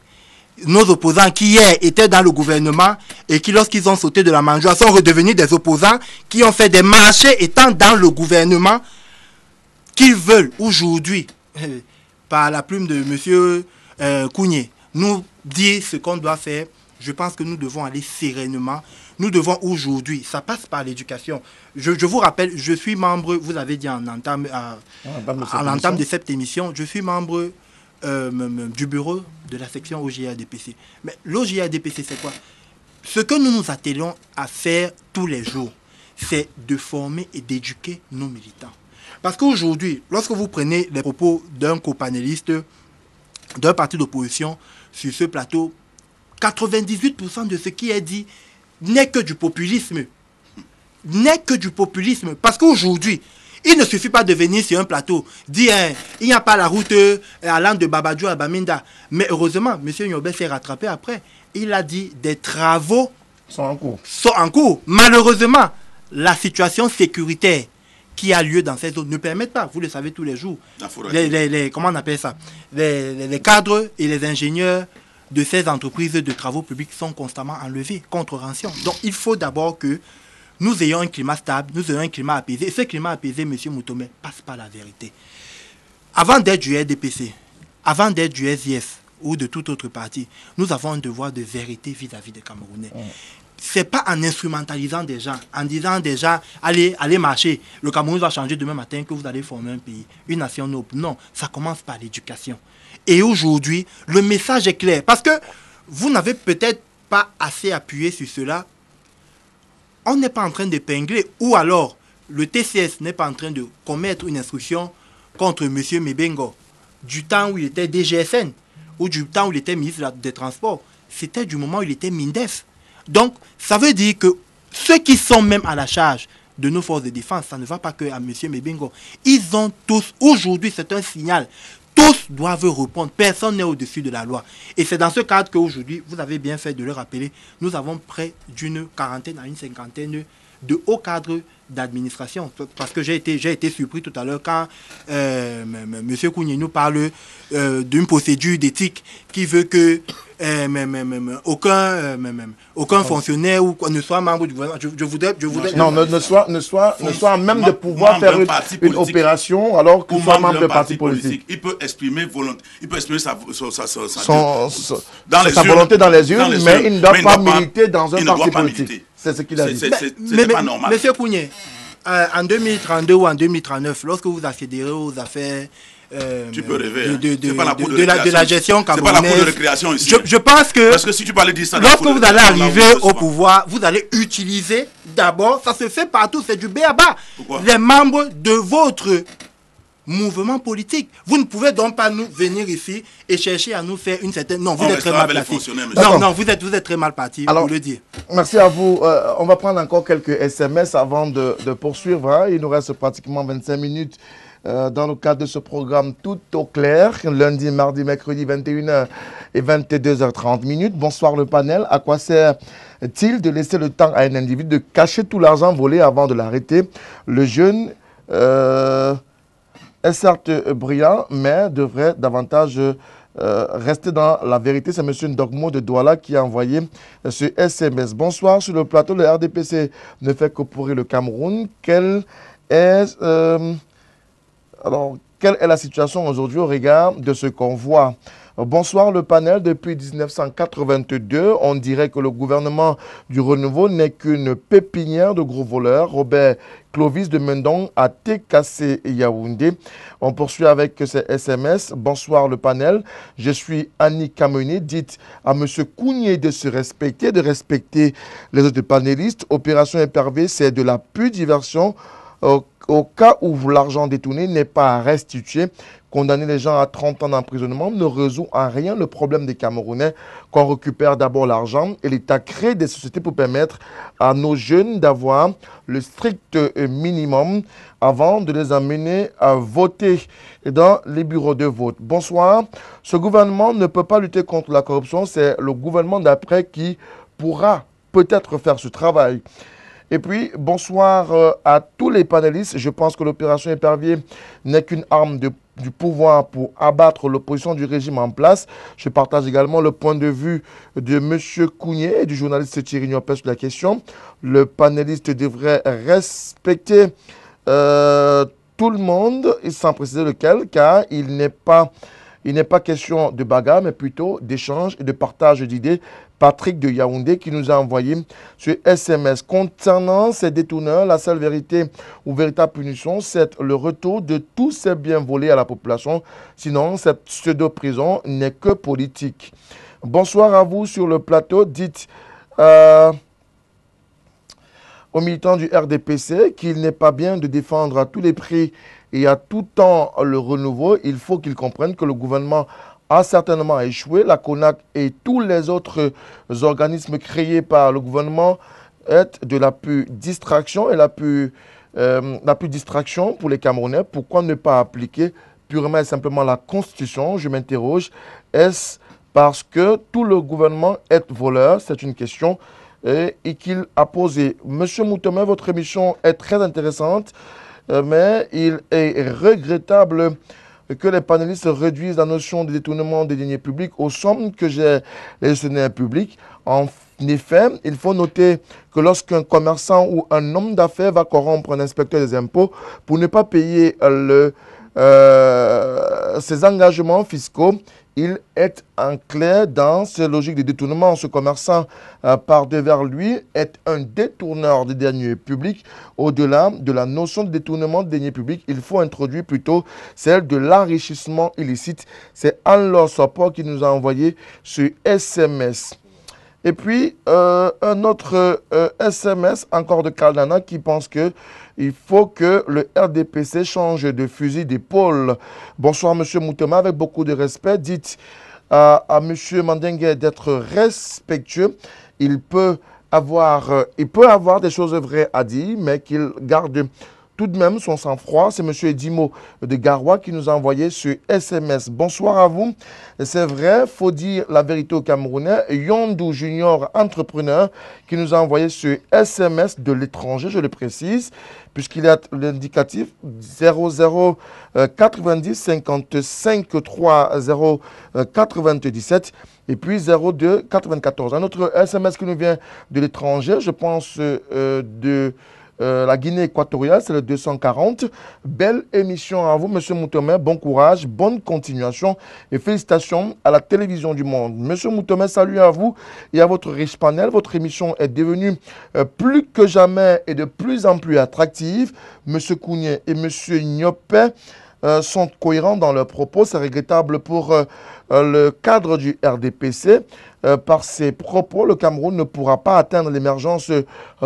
nos opposants qui hier étaient dans le gouvernement et qui, lorsqu'ils ont sauté de la mangeoire, sont redevenus des opposants qui ont fait des marchés étant dans le gouvernement, qu'ils veulent aujourd'hui, par la plume de M. Kounié, nous dire ce qu'on doit faire. Je pense que nous devons aller sereinement. Nous devons aujourd'hui, ça passe par l'éducation. Je vous rappelle, je suis membre, vous avez dit en entame de cette émission, je suis membre du bureau de la section OJA-DPC. Mais l'OJA-DPC, c'est quoi? Ce que nous nous attelons à faire tous les jours, c'est de former et d'éduquer nos militants. Parce qu'aujourd'hui, lorsque vous prenez les propos d'un copanéliste, d'un parti d'opposition sur ce plateau, 98% de ce qui est dit n'est que du populisme. N'est que du populisme. Parce qu'aujourd'hui, il ne suffit pas de venir sur un plateau, dire il n'y a pas la route allant de Babadjo à Baminda. Mais heureusement, M. Nyobé s'est rattrapé après. Il a dit des travaux sont en cours. Malheureusement, la situation sécuritaire qui a lieu dans ces zones ne permet pas, vous le savez tous les jours, comment on appelle ça, les cadres et les ingénieurs de ces entreprises de travaux publics sont constamment enlevés contre rançon. Donc il faut d'abord que nous ayons un climat stable, nous ayons un climat apaisé. Et ce climat apaisé, M. Moutomé, passe par la vérité. Avant d'être du RDPC, avant d'être du SIS ou de tout autre parti, nous avons un devoir de vérité vis-à-vis des Camerounais. Ce n'est pas en instrumentalisant des gens, en disant des gens, allez marcher, le Cameroun va changer demain matin que vous allez former un pays, une nation noble. Non, ça commence par l'éducation. Et aujourd'hui, le message est clair. Parce que vous n'avez peut-être pas assez appuyé sur cela. On n'est pas en train d'épingler, ou alors le TCS n'est pas en train de commettre une instruction contre M. Mebengo du temps où il était DGSN ou du temps où il était ministre des Transports. C'était du moment où il était MINDEF. Donc, ça veut dire que ceux qui sont même à la charge de nos forces de défense, ça ne va pas que à M. Mebengo. Ils ont tous, aujourd'hui, c'est un signal. Tous doivent répondre. Personne n'est au-dessus de la loi. Et c'est dans ce cadre qu'aujourd'hui, vous avez bien fait de le rappeler, nous avons près d'une quarantaine à une cinquantaine de hauts cadres d'administration. Parce que j'ai été surpris tout à l'heure quand M. Kounié nous parle d'une procédure d'éthique qui veut que aucun fonctionnaire ou ne soit membre du gouvernement. Je voudrais non, ne soit même de pouvoir faire une opération alors qu'il soit membre de parti politique. Il peut exprimer sa volonté dans les urnes, mais il ne doit pas militer dans un parti politique. C'est ce qu'il a dit. C'est pas normal. Monsieur Kounié, en 2032 ou en 2039, lorsque vous accéderez aux affaires tu peux rêver. de la gestion camerounaise. C'est pas la cour de récréation ici. Je pense que parce que si tu parlais d'Israël, lorsque vous allez arriver au pouvoir, vous allez utiliser d'abord, ça se fait partout, c'est du b.a.-ba. Les membres de votre mouvement politique. Vous ne pouvez donc pas nous venir ici et chercher à nous faire une certaine... Non, vous êtes très mal parti. Non, vous êtes très mal parti, pour le dire. Merci à vous. On va prendre encore quelques SMS avant de poursuivre. Hein. Il nous reste pratiquement 25 minutes dans le cadre de ce programme Tout au clair. Lundi, mardi, mercredi, 21h et 22h30 minutes. Bonsoir le panel. À quoi sert-il de laisser le temps à un individu de cacher tout l'argent volé avant de l'arrêter? Le jeune... est certes brillant, mais devrait davantage rester dans la vérité. C'est M. Ndogmo de Douala qui a envoyé ce SMS. Bonsoir, sur le plateau, le RDPC ne fait que pourrir le Cameroun. Quelle est la situation aujourd'hui au regard de ce qu'on voit? Bonsoir le panel. Depuis 1982, on dirait que le gouvernement du renouveau n'est qu'une pépinière de gros voleurs. Robert Clovis de Mendon à TKC Yaoundé. On poursuit avec ces SMS. Bonsoir le panel. Je suis Annie Kameni. Dites à M. Kounié de se respecter, de respecter les autres panélistes. Opération Épervé, c'est de la pure diversion. Au cas où l'argent détourné n'est pas restitué, condamner les gens à 30 ans d'emprisonnement ne résout en rien le problème des Camerounais qu'on récupère d'abord l'argent et l'État crée des sociétés pour permettre à nos jeunes d'avoir le strict minimum avant de les amener à voter dans les bureaux de vote. Bonsoir. Ce gouvernement ne peut pas lutter contre la corruption. C'est le gouvernement d'après qui pourra peut-être faire ce travail. Et puis, bonsoir à tous les panélistes. Je pense que l'opération Épervier n'est qu'une arme du pouvoir pour abattre l'opposition du régime en place. Je partage également le point de vue de M. Kounié et du journaliste Thierry Niopes sur la question. Le panéliste devrait respecter tout le monde, sans préciser lequel, car il n'est pas question de bagarre, mais plutôt d'échange et de partage d'idées. Patrick de Yaoundé qui nous a envoyé ce SMS. Concernant ces détourneurs, la seule vérité ou véritable punition, c'est le retour de tous ces biens volés à la population. Sinon, cette pseudo-prison n'est que politique. Bonsoir à vous sur le plateau. Dites aux militants du RDPC qu'il n'est pas bien de défendre à tous les prix et à tout temps le renouveau. Il faut qu'ils comprennent que le gouvernement a certainement échoué. La CONAC et tous les autres organismes créés par le gouvernement est de la pure distraction et la pure distraction pour les Camerounais. Pourquoi ne pas appliquer purement et simplement la Constitution? Je m'interroge. Est-ce parce que tout le gouvernement est voleur? C'est une question et qu'il a posée. Monsieur Moutomé, votre émission est très intéressante, mais il est regrettable que les panélistes réduisent la notion de détournement des deniers publics aux sommes que j'ai les gestionnaires publics. En effet, il faut noter que lorsqu'un commerçant ou un homme d'affaires va corrompre un inspecteur des impôts pour ne pas payer ses engagements fiscaux, il est en clair dans ces logiques de détournement. Ce commerçant, par devers lui, est un détourneur des deniers publics. Au-delà de la notion de détournement des deniers publics, il faut introduire plutôt celle de l'enrichissement illicite. C'est Anne-Laure Sopor qui nous a envoyé ce SMS. Et puis, un autre SMS, encore de Caldana, qui pense qu'il faut que le RDPC change de fusil d'épaule. Bonsoir, M. Moutema, avec beaucoup de respect. Dites à M. Mandengue d'être respectueux. Il peut avoir des choses vraies à dire, mais qu'il garde tout de même son sang-froid. C'est M. Edimo de Garoua qui nous a envoyé ce SMS. Bonsoir à vous. C'est vrai, faut dire la vérité aux Camerounais. Yondou Junior, entrepreneur, qui nous a envoyé ce SMS de l'étranger, je le précise, puisqu'il a l'indicatif 00 90 55 30 97 et puis 02 94. Un autre SMS qui nous vient de l'étranger, je pense de la Guinée équatoriale, c'est le 240. Belle émission à vous, Monsieur Moutomé. Bon courage, bonne continuation et félicitations à la télévision du monde. Monsieur Moutomé, salut à vous et à votre riche panel. Votre émission est devenue plus que jamais et de plus en plus attractive. Monsieur Kounié et Monsieur Niopé sont cohérents dans leurs propos. C'est regrettable pour le cadre du RDPC. Par ses propos, le Cameroun ne pourra pas atteindre l'émergence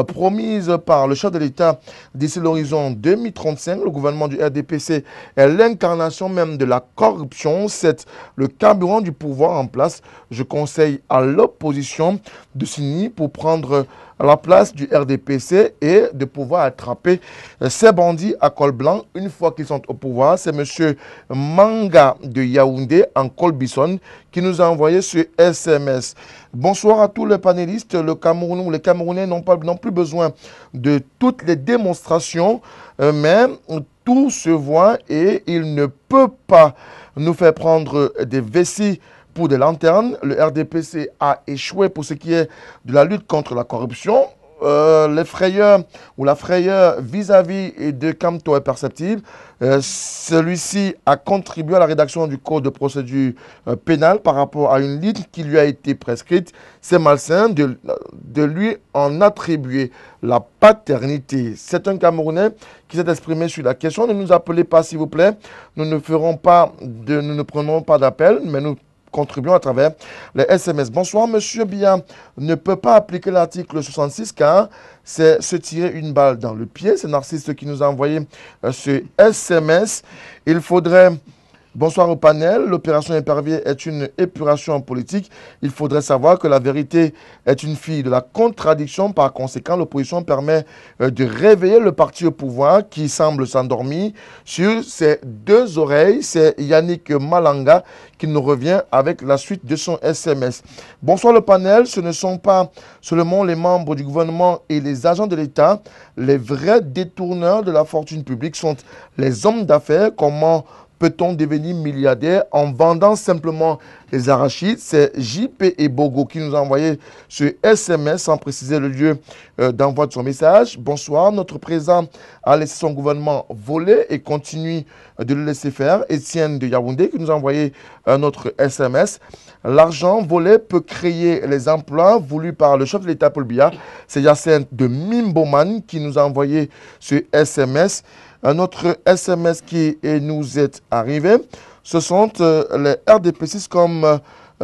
promise par le chef de l'État d'ici l'horizon 2035. Le gouvernement du RDPC est l'incarnation même de la corruption. C'est le carburant du pouvoir en place. Je conseille à l'opposition de s'unir pour prendre la place du RDPC et de pouvoir attraper ces bandits à col blanc une fois qu'ils sont au pouvoir. C'est M. Manga de Yaoundé en col Bisson qui nous a envoyé ce SMS. Bonsoir à tous les panélistes. Les Camerounais n'ont plus besoin de toutes les démonstrations, mais tout se voit et il ne peut pas nous faire prendre des vessies pour des lanternes. Le RDPC a échoué pour ce qui est de la lutte contre la corruption. Les frayeurs ou la frayeur vis-à-vis de Camto est perceptible. Celui-ci a contribué à la rédaction du code de procédure pénale par rapport à une ligne qui lui a été prescrite. C'est malsain de lui en attribuer la paternité. C'est un Camerounais qui s'est exprimé sur la question. Ne nous appelez pas, s'il vous plaît. Nous ne prenons pas d'appel, mais nous contribuons à travers les SMS. Bonsoir, Monsieur Biya ne peut pas appliquer l'article 66 car c'est se tirer une balle dans le pied. C'est Narcisse qui nous a envoyé ce SMS. Il faudrait... Bonsoir au panel. L'opération Épervier est une épuration politique. Il faudrait savoir que la vérité est une fille de la contradiction. Par conséquent, l'opposition permet de réveiller le parti au pouvoir qui semble s'endormir sur ses deux oreilles. C'est Yannick Malanga qui nous revient avec la suite de son SMS. Bonsoir le panel. Ce ne sont pas seulement les membres du gouvernement et les agents de l'État. Les vrais détourneurs de la fortune publique sont les hommes d'affaires. Comment peut-on devenir milliardaire en vendant simplement les arachides? C'est JP et Bogo qui nous a envoyé ce SMS sans préciser le lieu d'envoi de son message. Bonsoir, notre président a laissé son gouvernement voler et continue de le laisser faire. Étienne de Yaoundé qui nous a envoyé notre SMS. L'argent volé peut créer les emplois voulus par le chef de l'État Paul Biya. C'est Yacinthe de Mimboman qui nous a envoyé ce SMS. Un autre SMS qui nous est arrivé, ce sont les RDP6 comme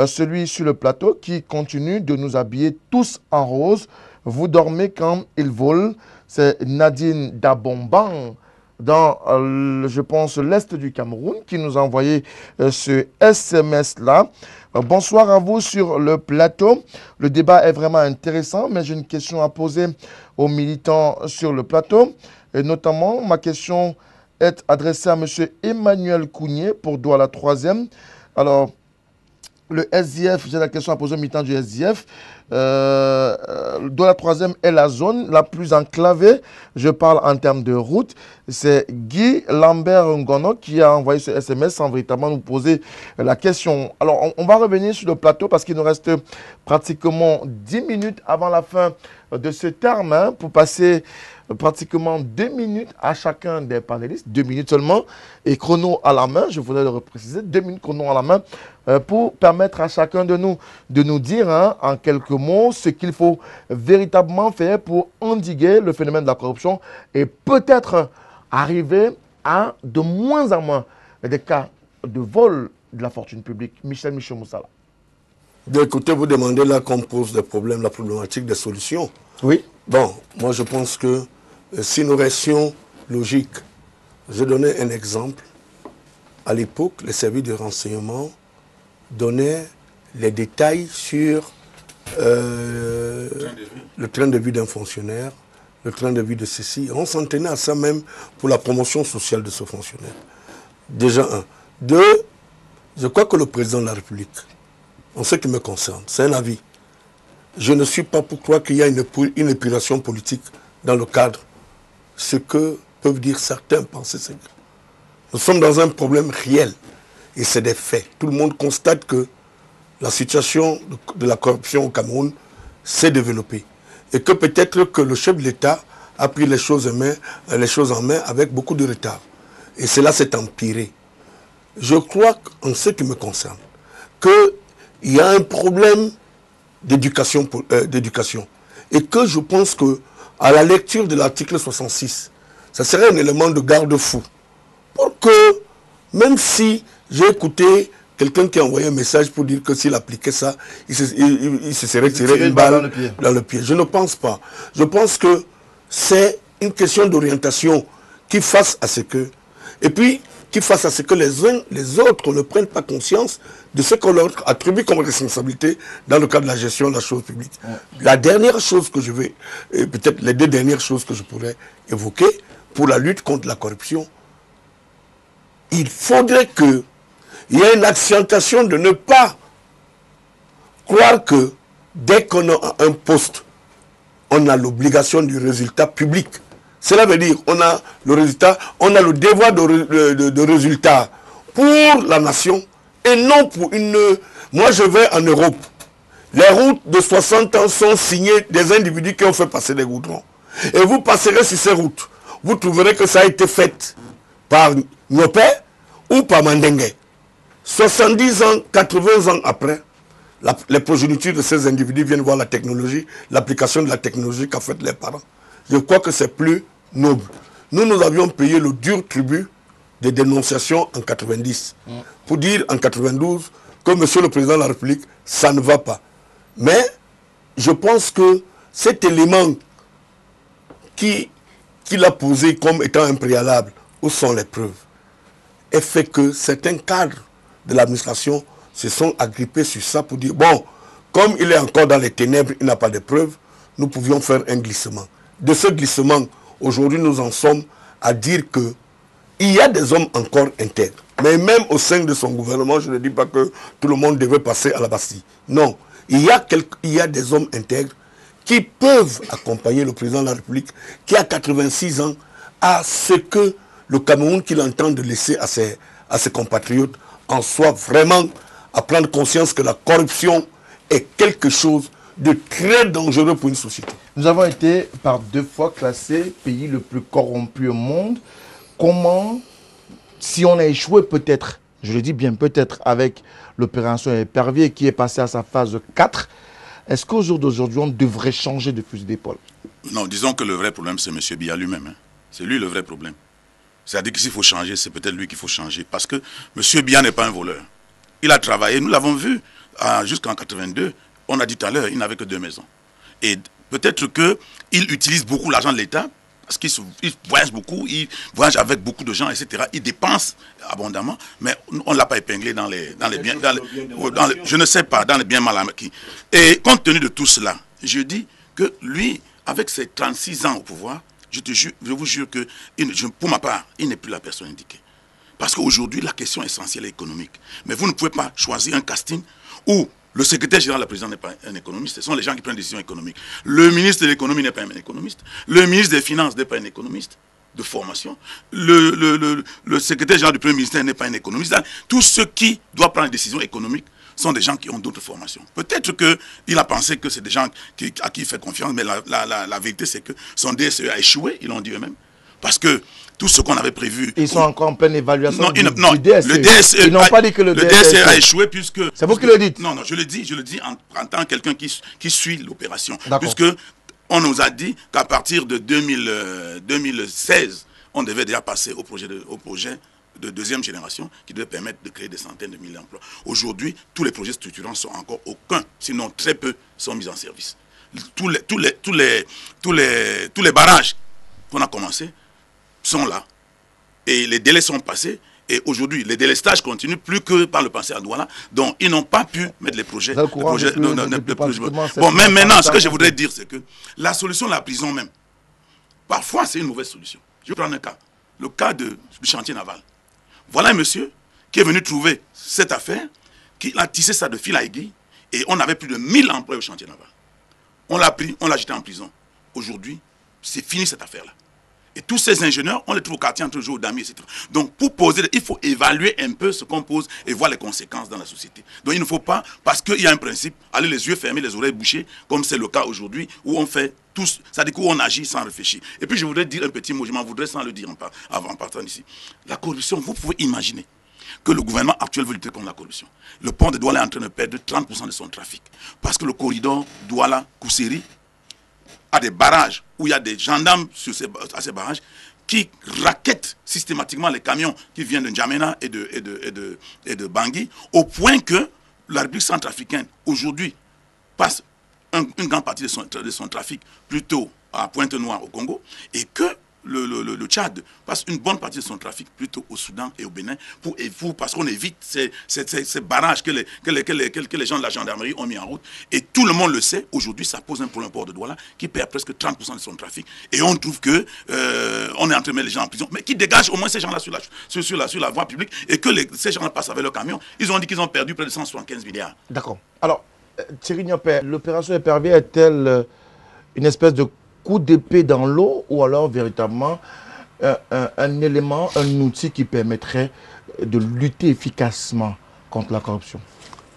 celui sur le plateau qui continue de nous habiller tous en rose. Vous dormez quand ils volent. C'est Nadine Dabomban dans, je pense, l'Est du Cameroun qui nous a envoyé ce SMS-là. Bonsoir à vous sur le plateau. Le débat est vraiment intéressant, mais j'ai une question à poser aux militants sur le plateau. Et notamment, ma question est adressée à M. Emmanuel Kounié pour Douala 3e. Alors, le SDF, j'ai la question à poser aux militants du SDF. Douala 3e est la zone la plus enclavée. Je parle en termes de route. C'est Guy Lambert Ngono qui a envoyé ce SMS sans véritablement nous poser la question. Alors, on va revenir sur le plateau parce qu'il nous reste pratiquement 10 minutes avant la fin de ce terme pour passer pratiquement 2 minutes à chacun des panélistes, 2 minutes seulement, et chrono à la main, je voudrais le préciser, 2 minutes chrono à la main, pour permettre à chacun de nous dire en quelques mots ce qu'il faut véritablement faire pour endiguer le phénomène de la corruption et peut-être arriver à de moins en moins des cas de vol de la fortune publique. Michel Moussala. D'un côté, vous demandez là qu'on pose des problèmes, la problématique des solutions. Oui. Bon, moi je pense que si nous restions logiques, je donnais un exemple. À l'époque, les services de renseignement donnaient les détails sur le train de vie d'un fonctionnaire, le train de vie de ceci. On s'en tenait à ça même pour la promotion sociale de ce fonctionnaire. Déjà un. Deux, je crois que le président de la République, en ce qui me concerne, c'est un avis. Je ne suis pas pour croire qu'il y a une épuration politique dans le cadre. Ce que peuvent dire certains penser. Nous sommes dans un problème réel. Et c'est des faits. Tout le monde constate que la situation de la corruption au Cameroun s'est développée. Et que peut-être que le chef de l'État a pris les choses en main avec beaucoup de retard. Et cela s'est empiré. Je crois, en ce qui me concerne, qu'il y a un problème d'éducation. Et que je pense qu'à la lecture de l'article 66, ça serait un élément de garde-fou. Pour que, même si j'ai écouté quelqu'un qui a envoyé un message pour dire que s'il appliquait ça, il se serait tiré une balle dans le pied. Je ne pense pas. Je pense que c'est une question d'orientation qui fasse à ce que... Et puis, qui fasse à ce que les uns, les autres ne prennent pas conscience de ce qu'on leur attribue comme responsabilité dans le cadre de la gestion de la chose publique. La dernière chose que je vais, peut-être les deux dernières choses que je pourrais évoquer pour la lutte contre la corruption, il faudrait qu'il y ait une accentuation de ne pas croire que dès qu'on a un poste, on a l'obligation du résultat public. Cela veut dire on a le résultat, on a le devoir de résultat pour la nation et non pour une... Moi je vais en Europe. Les routes de 60 ans sont signées des individus qui ont fait passer des goudrons. Et vous passerez sur ces routes. Vous trouverez que ça a été fait par Nopé ou par Mandengue. 70 ans, 80 ans après, les progénitures de ces individus viennent voir la technologie, l'application de la technologie qu'a fait les parents. Je crois que c'est plus noble. Nous avions payé le dur tribut des dénonciations en 90 pour dire en 92 que Monsieur le Président de la République, ça ne va pas. Mais je pense que cet élément qu'il a posé comme étant un préalable, où sont les preuves, et fait que certains cadres de l'administration se sont agrippés sur ça pour dire, bon, comme il est encore dans les ténèbres, il n'a pas de preuves, nous pouvions faire un glissement. De ce glissement, aujourd'hui, nous en sommes à dire qu'il y a des hommes encore intègres. Mais même au sein de son gouvernement, je ne dis pas que tout le monde devait passer à la Bastille. Non, il y a des hommes intègres qui peuvent accompagner le président de la République, qui a 86 ans, à ce que le Cameroun qu'il entend de laisser à ses compatriotes en soit vraiment à prendre conscience que la corruption est quelque chose de très dangereux pour une société. Nous avons été par 2 fois classés pays le plus corrompu au monde. Comment, si on a échoué peut-être, je le dis bien peut-être, avec l'opération Épervier qui est passée à sa phase 4, est-ce qu'au jour d'aujourd'hui, on devrait changer de fusil d'épaule? Non, disons que le vrai problème, c'est M. Biya lui-même. Hein. C'est lui le vrai problème. C'est-à-dire que s'il faut changer, c'est peut-être lui qu'il faut changer. Parce que M. Biya n'est pas un voleur. Il a travaillé, nous l'avons vu jusqu'en 82. On a dit tout à l'heure, il n'avait que 2 maisons. Et peut-être qu'il utilise beaucoup l'argent de l'État, parce qu'il voyage beaucoup, il voyage avec beaucoup de gens, etc. Il dépense abondamment, mais on ne l'a pas épinglé dans les biens, je ne sais pas, dans les biens mal acquis. Et compte tenu de tout cela, je dis que lui, avec ses 36 ans au pouvoir, je vous jure que, pour ma part, il n'est plus la personne indiquée. Parce qu'aujourd'hui, la question essentielle est économique. Mais vous ne pouvez pas choisir un casting où le secrétaire général, le président n'est pas un économiste, ce sont les gens qui prennent des décisions économiques. Le ministre de l'économie n'est pas un économiste. Le ministre des Finances n'est pas un économiste de formation. Le secrétaire général du Premier ministère n'est pas un économiste. Tous ceux qui doivent prendre des décisions économiques sont des gens qui ont d'autres formations. Peut-être qu'il a pensé que c'est des gens à qui il fait confiance, mais la vérité c'est que son DSE a échoué, ils l'ont dit eux-mêmes. Parce que tout ce qu'on avait prévu... Ils sont encore en pleine évaluation du DSE. Le DSE. Ils n'ont pas dit que le DSE a échoué puisque... C'est vous qui le dites? Non, je le dis en tant que quelqu'un qui suit l'opération. Puisque on nous a dit qu'à partir de 2016, on devait déjà passer au projet de deuxième génération qui devait permettre de créer des centaines de milliers d'emplois. Aujourd'hui, tous les projets structurants sont encore aucun, sinon très peu, sont mis en service. Tous les barrages qu'on a commencés sont là. Et les délais sont passés. Et aujourd'hui, les délestages continuent plus que par le passé à Douala. Donc, ils n'ont pas pu mettre les projets. Bon, mais maintenant, ce que je voudrais dire, c'est que la solution de la prison même, parfois, c'est une mauvaise solution. Je vais prendre un cas. Le cas du chantier naval. Voilà un monsieur qui est venu trouver cette affaire, qui a tissé ça de fil à aiguille, et on avait plus de 1000 emplois au chantier naval. On l'a pris, on l'a jeté en prison. Aujourd'hui, c'est fini cette affaire-là. Et tous ces ingénieurs, on les trouve au quartier entre jours d'amis, etc. Donc, pour poser, il faut évaluer un peu ce qu'on pose et voir les conséquences dans la société. Donc, il ne faut pas, parce qu'il y a un principe, aller les yeux fermés, les oreilles bouchées, comme c'est le cas aujourd'hui, où on fait tous, c'est-à-dire qu'on agit sans réfléchir. Et puis, je voudrais dire un petit mot, je m'en voudrais sans le dire en partant d'ici. La corruption, vous pouvez imaginer que le gouvernement actuel veut lutter contre la corruption. Le pont de Douala est en train de perdre 30% de son trafic. Parce que le corridor Douala-Kousseri a des barrages où il y a des gendarmes à ces barrages qui raquettent systématiquement les camions qui viennent de N'Djamena et de Bangui, au point que la République centrafricaine, aujourd'hui, passe une grande partie de son trafic plutôt à Pointe-Noire au Congo, et que le Tchad passe une bonne partie de son trafic plutôt au Soudan et au Bénin parce qu'on évite ces barrages que les gens de la gendarmerie ont mis en route. Et tout le monde le sait, aujourd'hui ça pose un problème au port de Douala qui perd presque 30% de son trafic. Et on trouve que on est en train de mettre les gens en prison, mais qui dégage au moins ces gens-là sur la voie publique et que ces gens-là passent avec leur camion. Ils ont dit qu'ils ont perdu près de 175 milliards. D'accord. Alors, Thierry Niopé, l'opération Épervier est-elle une espèce de coup d'épée dans l'eau ou alors véritablement un élément, un outil qui permettrait de lutter efficacement contre la corruption?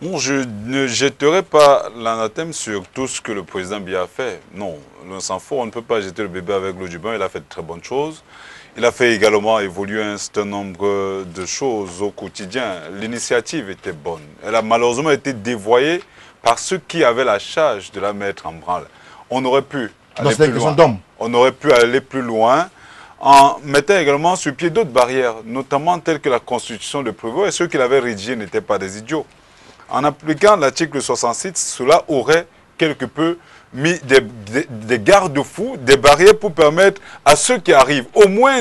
Bon, je ne jetterai pas l'anathème sur tout ce que le président Biya a fait. Non, l'on s'en fout, on ne peut pas jeter le bébé avec l'eau du bain. Il a fait de très bonnes choses. Il a fait également évoluer un certain nombre de choses au quotidien. L'initiative était bonne. Elle a malheureusement été dévoyée par ceux qui avaient la charge de la mettre en branle. On aurait pu On aurait pu aller plus loin en mettant également sur pied d'autres barrières, notamment telles que la Constitution de Prévost, et ceux qui l'avaient rédigée n'étaient pas des idiots. En appliquant l'article 66, cela aurait quelque peu mis des garde-fous, des barrières pour permettre à ceux qui arrivent, au moins,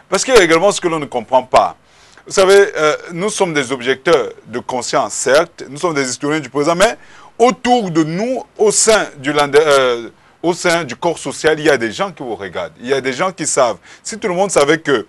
parce qu'il y a également ce que l'on ne comprend pas. Vous savez, nous sommes des objecteurs de conscience, certes, nous sommes des historiens du présent, mais autour de nous, au sein du corps social, il y a des gens qui vous regardent. Il y a des gens qui savent. Si tout le monde savait que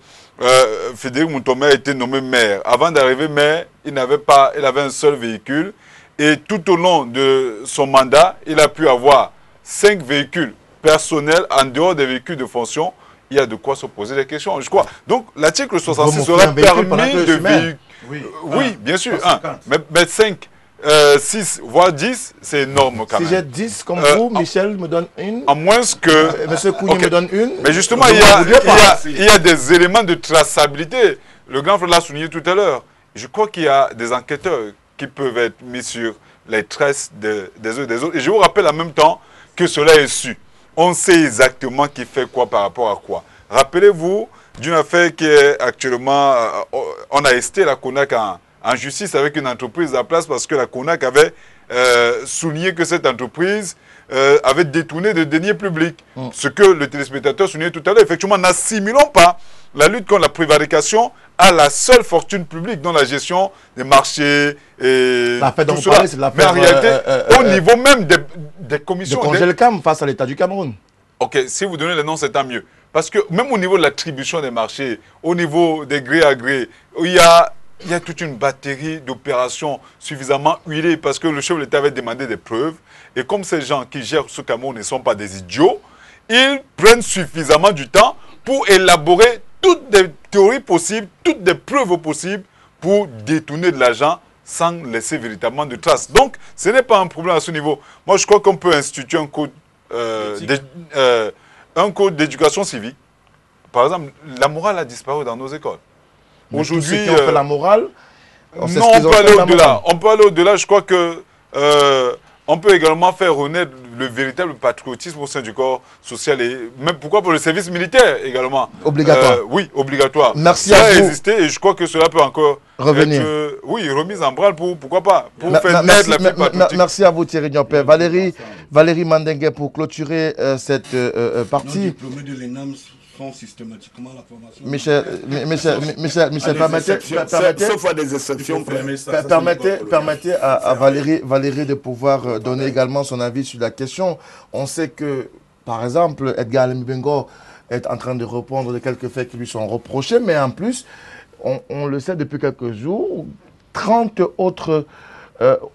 Frédéric Moutomé a été nommé maire, avant d'arriver maire, il avait un seul véhicule. Et tout au long de son mandat, il a pu avoir 5 véhicules personnels en dehors des véhicules de fonction. Il y a de quoi se poser des questions, je crois. Donc, l'article 66 aurait permis de véhicules. Oui, bien sûr. Mais 5. 6, voire 10, c'est énorme quand même. Si j'ai 10 comme vous, Michel me donne une. À moins que... Monsieur Kouni me donne une. Mais justement, il y a des éléments de traçabilité. Le grand frère l'a souligné tout à l'heure. Je crois qu'il y a des enquêteurs qui peuvent être mis sur les traces des uns des autres. Et je vous rappelle en même temps que cela est su. On sait exactement qui fait quoi par rapport à quoi. Rappelez-vous d'une affaire qui est actuellement... on a esté la CONAC en justice avec une entreprise à la place parce que la CONAC avait souligné que cette entreprise avait détourné de deniers publics. Ce que le téléspectateur soulignait tout à l'heure. Effectivement, n'assimilons pas la lutte contre la prévarication à la seule fortune publique dans la gestion des marchés et tout cela. Mais en réalité, au niveau même des commissions... De Congelcam face à l'État du Cameroun. Ok, si vous donnez les noms, c'est tant mieux. Parce que même au niveau de l'attribution des marchés, au niveau des gré à gré, il y a toute une batterie d'opérations suffisamment huilées parce que le chef de l'État avait demandé des preuves. Et comme ces gens qui gèrent ce Cameroun ne sont pas des idiots, ils prennent suffisamment du temps pour élaborer toutes les théories possibles, toutes les preuves possibles pour détourner de l'argent sans laisser véritablement de traces. Donc, ce n'est pas un problème à ce niveau. Moi, je crois qu'on peut instituer un code d'éducation civique. Par exemple, la morale a disparu dans nos écoles. Aujourd'hui, on fait la morale. Non, on peut aller au-delà. On peut aller au-delà. Je crois que on peut également faire renaître le véritable patriotisme au sein du corps social et même pourquoi pour le service militaire également. Obligatoire. Oui, obligatoire. Merci à vous. Exister et je crois que cela peut encore revenir. Être, oui, remise en branle pourquoi pas pour faire naître la paix patriotique. Merci à vous Thierry Niopé. Valérie Mandengue pour clôturer cette partie. Les diplômés de l'ENAM font systématiquement la formation. Michel, permettez, sauf à des exceptions. Permettez à Valérie de pouvoir donner également son avis sur la question. On sait que, par exemple, Edgar Alemi-Bengo est en train de répondre de quelques faits qui lui sont reprochés, mais en plus, on le sait depuis quelques jours, 30 autres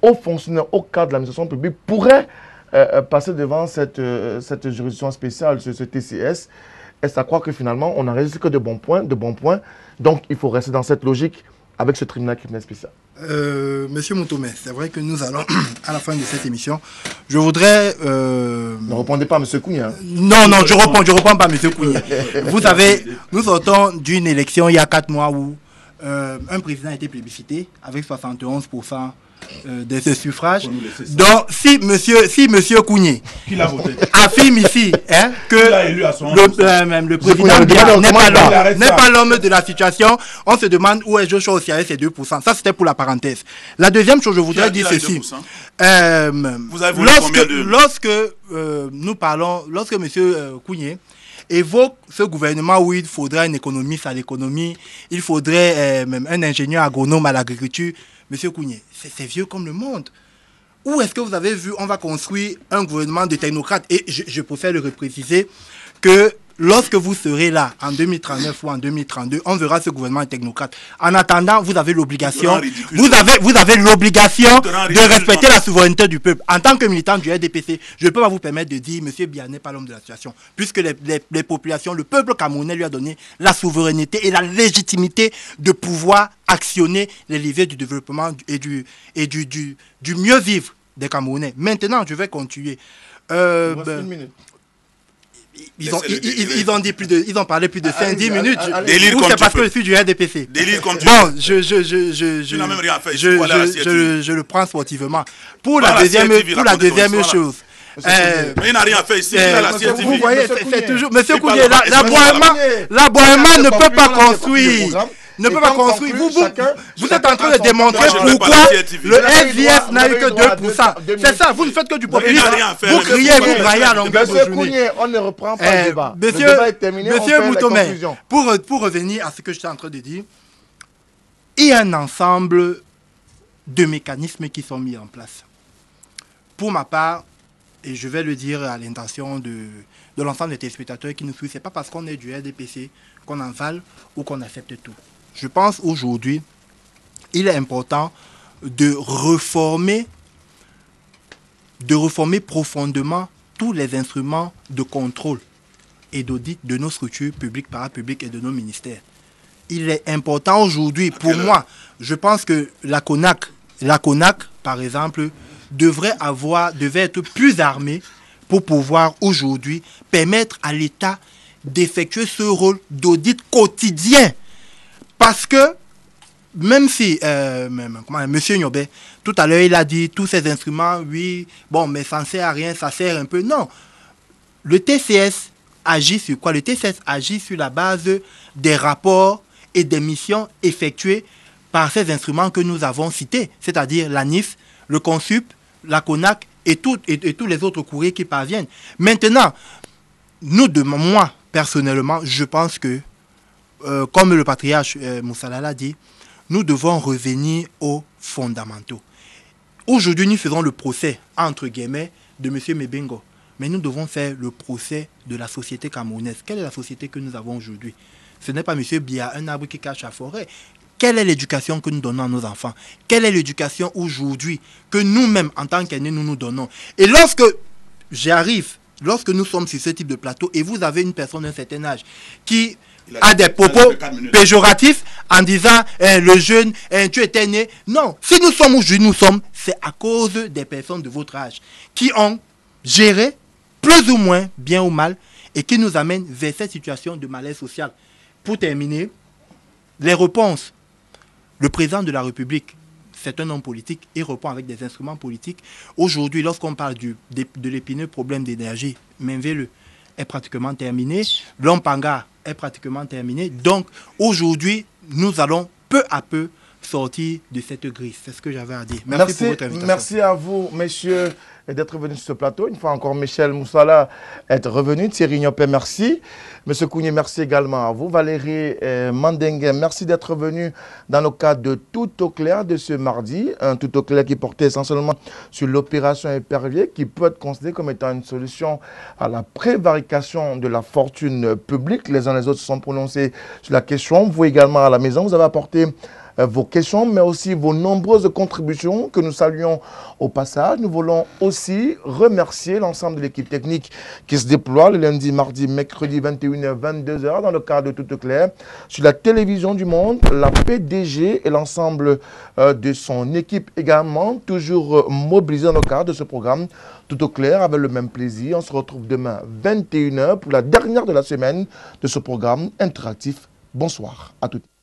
hauts fonctionnaires au cadre de l'administration publique pourraient passer devant cette juridiction spéciale, ce TCS. est-ce à croire que finalement, on n'a réussi que de bons points, donc il faut rester dans cette logique avec ce tribunal criminel spécial. Monsieur Moutomé, c'est vrai que nous allons, à la fin de cette émission, je voudrais... Ne répondez pas à M. Kounié. Hein. Non, je réponds pas à M. Kounié. Vous savez, nous sortons d'une élection il y a 4 mois où un président a été plébiscité avec 71% de ce suffrage. Donc, si monsieur Kounié affirme ici que le président n'est pas l'homme de la situation, on se demande où est Joshua aussi avec ses 2%. Ça, c'était pour la parenthèse. La deuxième chose, je voudrais dire ceci. Lorsque nous parlons, lorsque monsieur Kounié évoque ce gouvernement où il faudrait un économiste à l'économie, il faudrait même un ingénieur agronome à l'agriculture, monsieur Kounié, c'est vieux comme le monde. Où est-ce que vous avez vu, on va construire un gouvernement de technocrates? Et je préfère le repréciser que lorsque vous serez là, en 2039 ou en 2032, on verra ce gouvernement de technocrates. En attendant, vous avez l'obligation, vous avez l'obligation de respecter la souveraineté du peuple. En tant que militant du RDPC, je ne peux pas vous permettre de dire, monsieur Biya n'est pas l'homme de la situation, puisque les populations, le peuple camerounais lui a donné la souveraineté et la légitimité de pouvoir actionner les leviers du développement et du mieux vivre des Camerounais. Maintenant, je vais continuer. Une minute. Ils ont parlé plus de 5-10 minutes. Ou c'est parce que je suis du RDPC. Délire comme tu bon, veux. Tu n'as même rien fait. Je le prends sportivement. Pour la deuxième chose. Mais il n'a rien fait ici. Vous voyez, c'est toujours... Monsieur Kounié, l'aboiement ne peut pas construire. Ne peut pas construire. Vous êtes en train de démontrer pourquoi le SVF n'a eu que 2%. C'est ça, vous ne faites que du populisme. Vous criez, vous braillez à longueur de journée. Kounié, on ne reprend pas le débat. Monsieur Moutomé, pour revenir à ce que je suis en train de dire, il y a un ensemble de mécanismes qui sont mis en place. Pour ma part, et je vais le dire à l'intention de l'ensemble des téléspectateurs qui nous suivent, ce n'est pas parce qu'on est du RDPC qu'on en vale ou qu'on accepte tout. Je pense aujourd'hui, il est important de reformer profondément tous les instruments de contrôle et d'audit de nos structures publiques, parapubliques et de nos ministères. Il est important aujourd'hui, pour moi, je pense que la CONAC, par exemple, devait être plus armée pour pouvoir aujourd'hui permettre à l'État d'effectuer ce rôle d'audit quotidien. Parce que, même si, M. Nyobé, tout à l'heure, il a dit, tous ces instruments, oui, bon, mais ça ne sert à rien, ça sert un peu. Non. Le TCS agit sur quoi? Le TCS agit sur la base des rapports et des missions effectuées par ces instruments que nous avons cités, c'est-à-dire la NIF, le CONSUP, la CONAC et tous les autres courriers qui parviennent. Maintenant, moi, personnellement, je pense que, comme le patriarche Moussala l'a dit, nous devons revenir aux fondamentaux. Aujourd'hui, nous faisons le procès, entre guillemets, de M. Mebengo. Mais nous devons faire le procès de la société camerounaise. Quelle est la société que nous avons aujourd'hui? Ce n'est pas M. Biya, un arbre qui cache la forêt. Quelle est l'éducation que nous donnons à nos enfants? Quelle est l'éducation aujourd'hui que nous-mêmes, en tant qu'aînés, nous donnons? Et lorsque nous sommes sur ce type de plateau et vous avez une personne d'un certain âge qui a des propos péjoratifs en disant le jeune, tu étais né. Non, si nous sommes aujourd'hui, c'est à cause des personnes de votre âge qui ont géré, plus ou moins, bien ou mal, et qui nous amènent vers cette situation de malaise social. Pour terminer, les réponses. Le président de la République, c'est un homme politique, il répond avec des instruments politiques. Aujourd'hui, lorsqu'on parle de l'épineux problème d'énergie, Menvele est pratiquement terminé, Lompanga est pratiquement terminé. Donc, aujourd'hui, nous allons peu à peu sortir de cette grille. C'est ce que j'avais à dire. Merci pour votre invitation. Merci à vous, messieurs, d'être venus sur ce plateau. Une fois encore, Michel Moussala est revenu. Thierry Nyopé, merci. Monsieur Kounié, merci également à vous. Valérie Mandengue, merci d'être venu dans le cadre de Tout au clair de ce mardi. Un Tout au clair qui portait essentiellement sur l'opération Épervier, qui peut être considérée comme étant une solution à la prévarication de la fortune publique. Les uns et les autres se sont prononcés sur la question. Vous également à la maison, vous avez apporté vos questions, mais aussi vos nombreuses contributions que nous saluons au passage. Nous voulons aussi remercier l'ensemble de l'équipe technique qui se déploie le lundi, mardi, mercredi, 21h, 22h dans le cadre de Tout Clair sur la télévision du monde, la PDG et l'ensemble de son équipe également, toujours mobilisés dans le cadre de ce programme Tout au clair avec le même plaisir. On se retrouve demain 21h pour la dernière de la semaine de ce programme interactif. Bonsoir à toutes.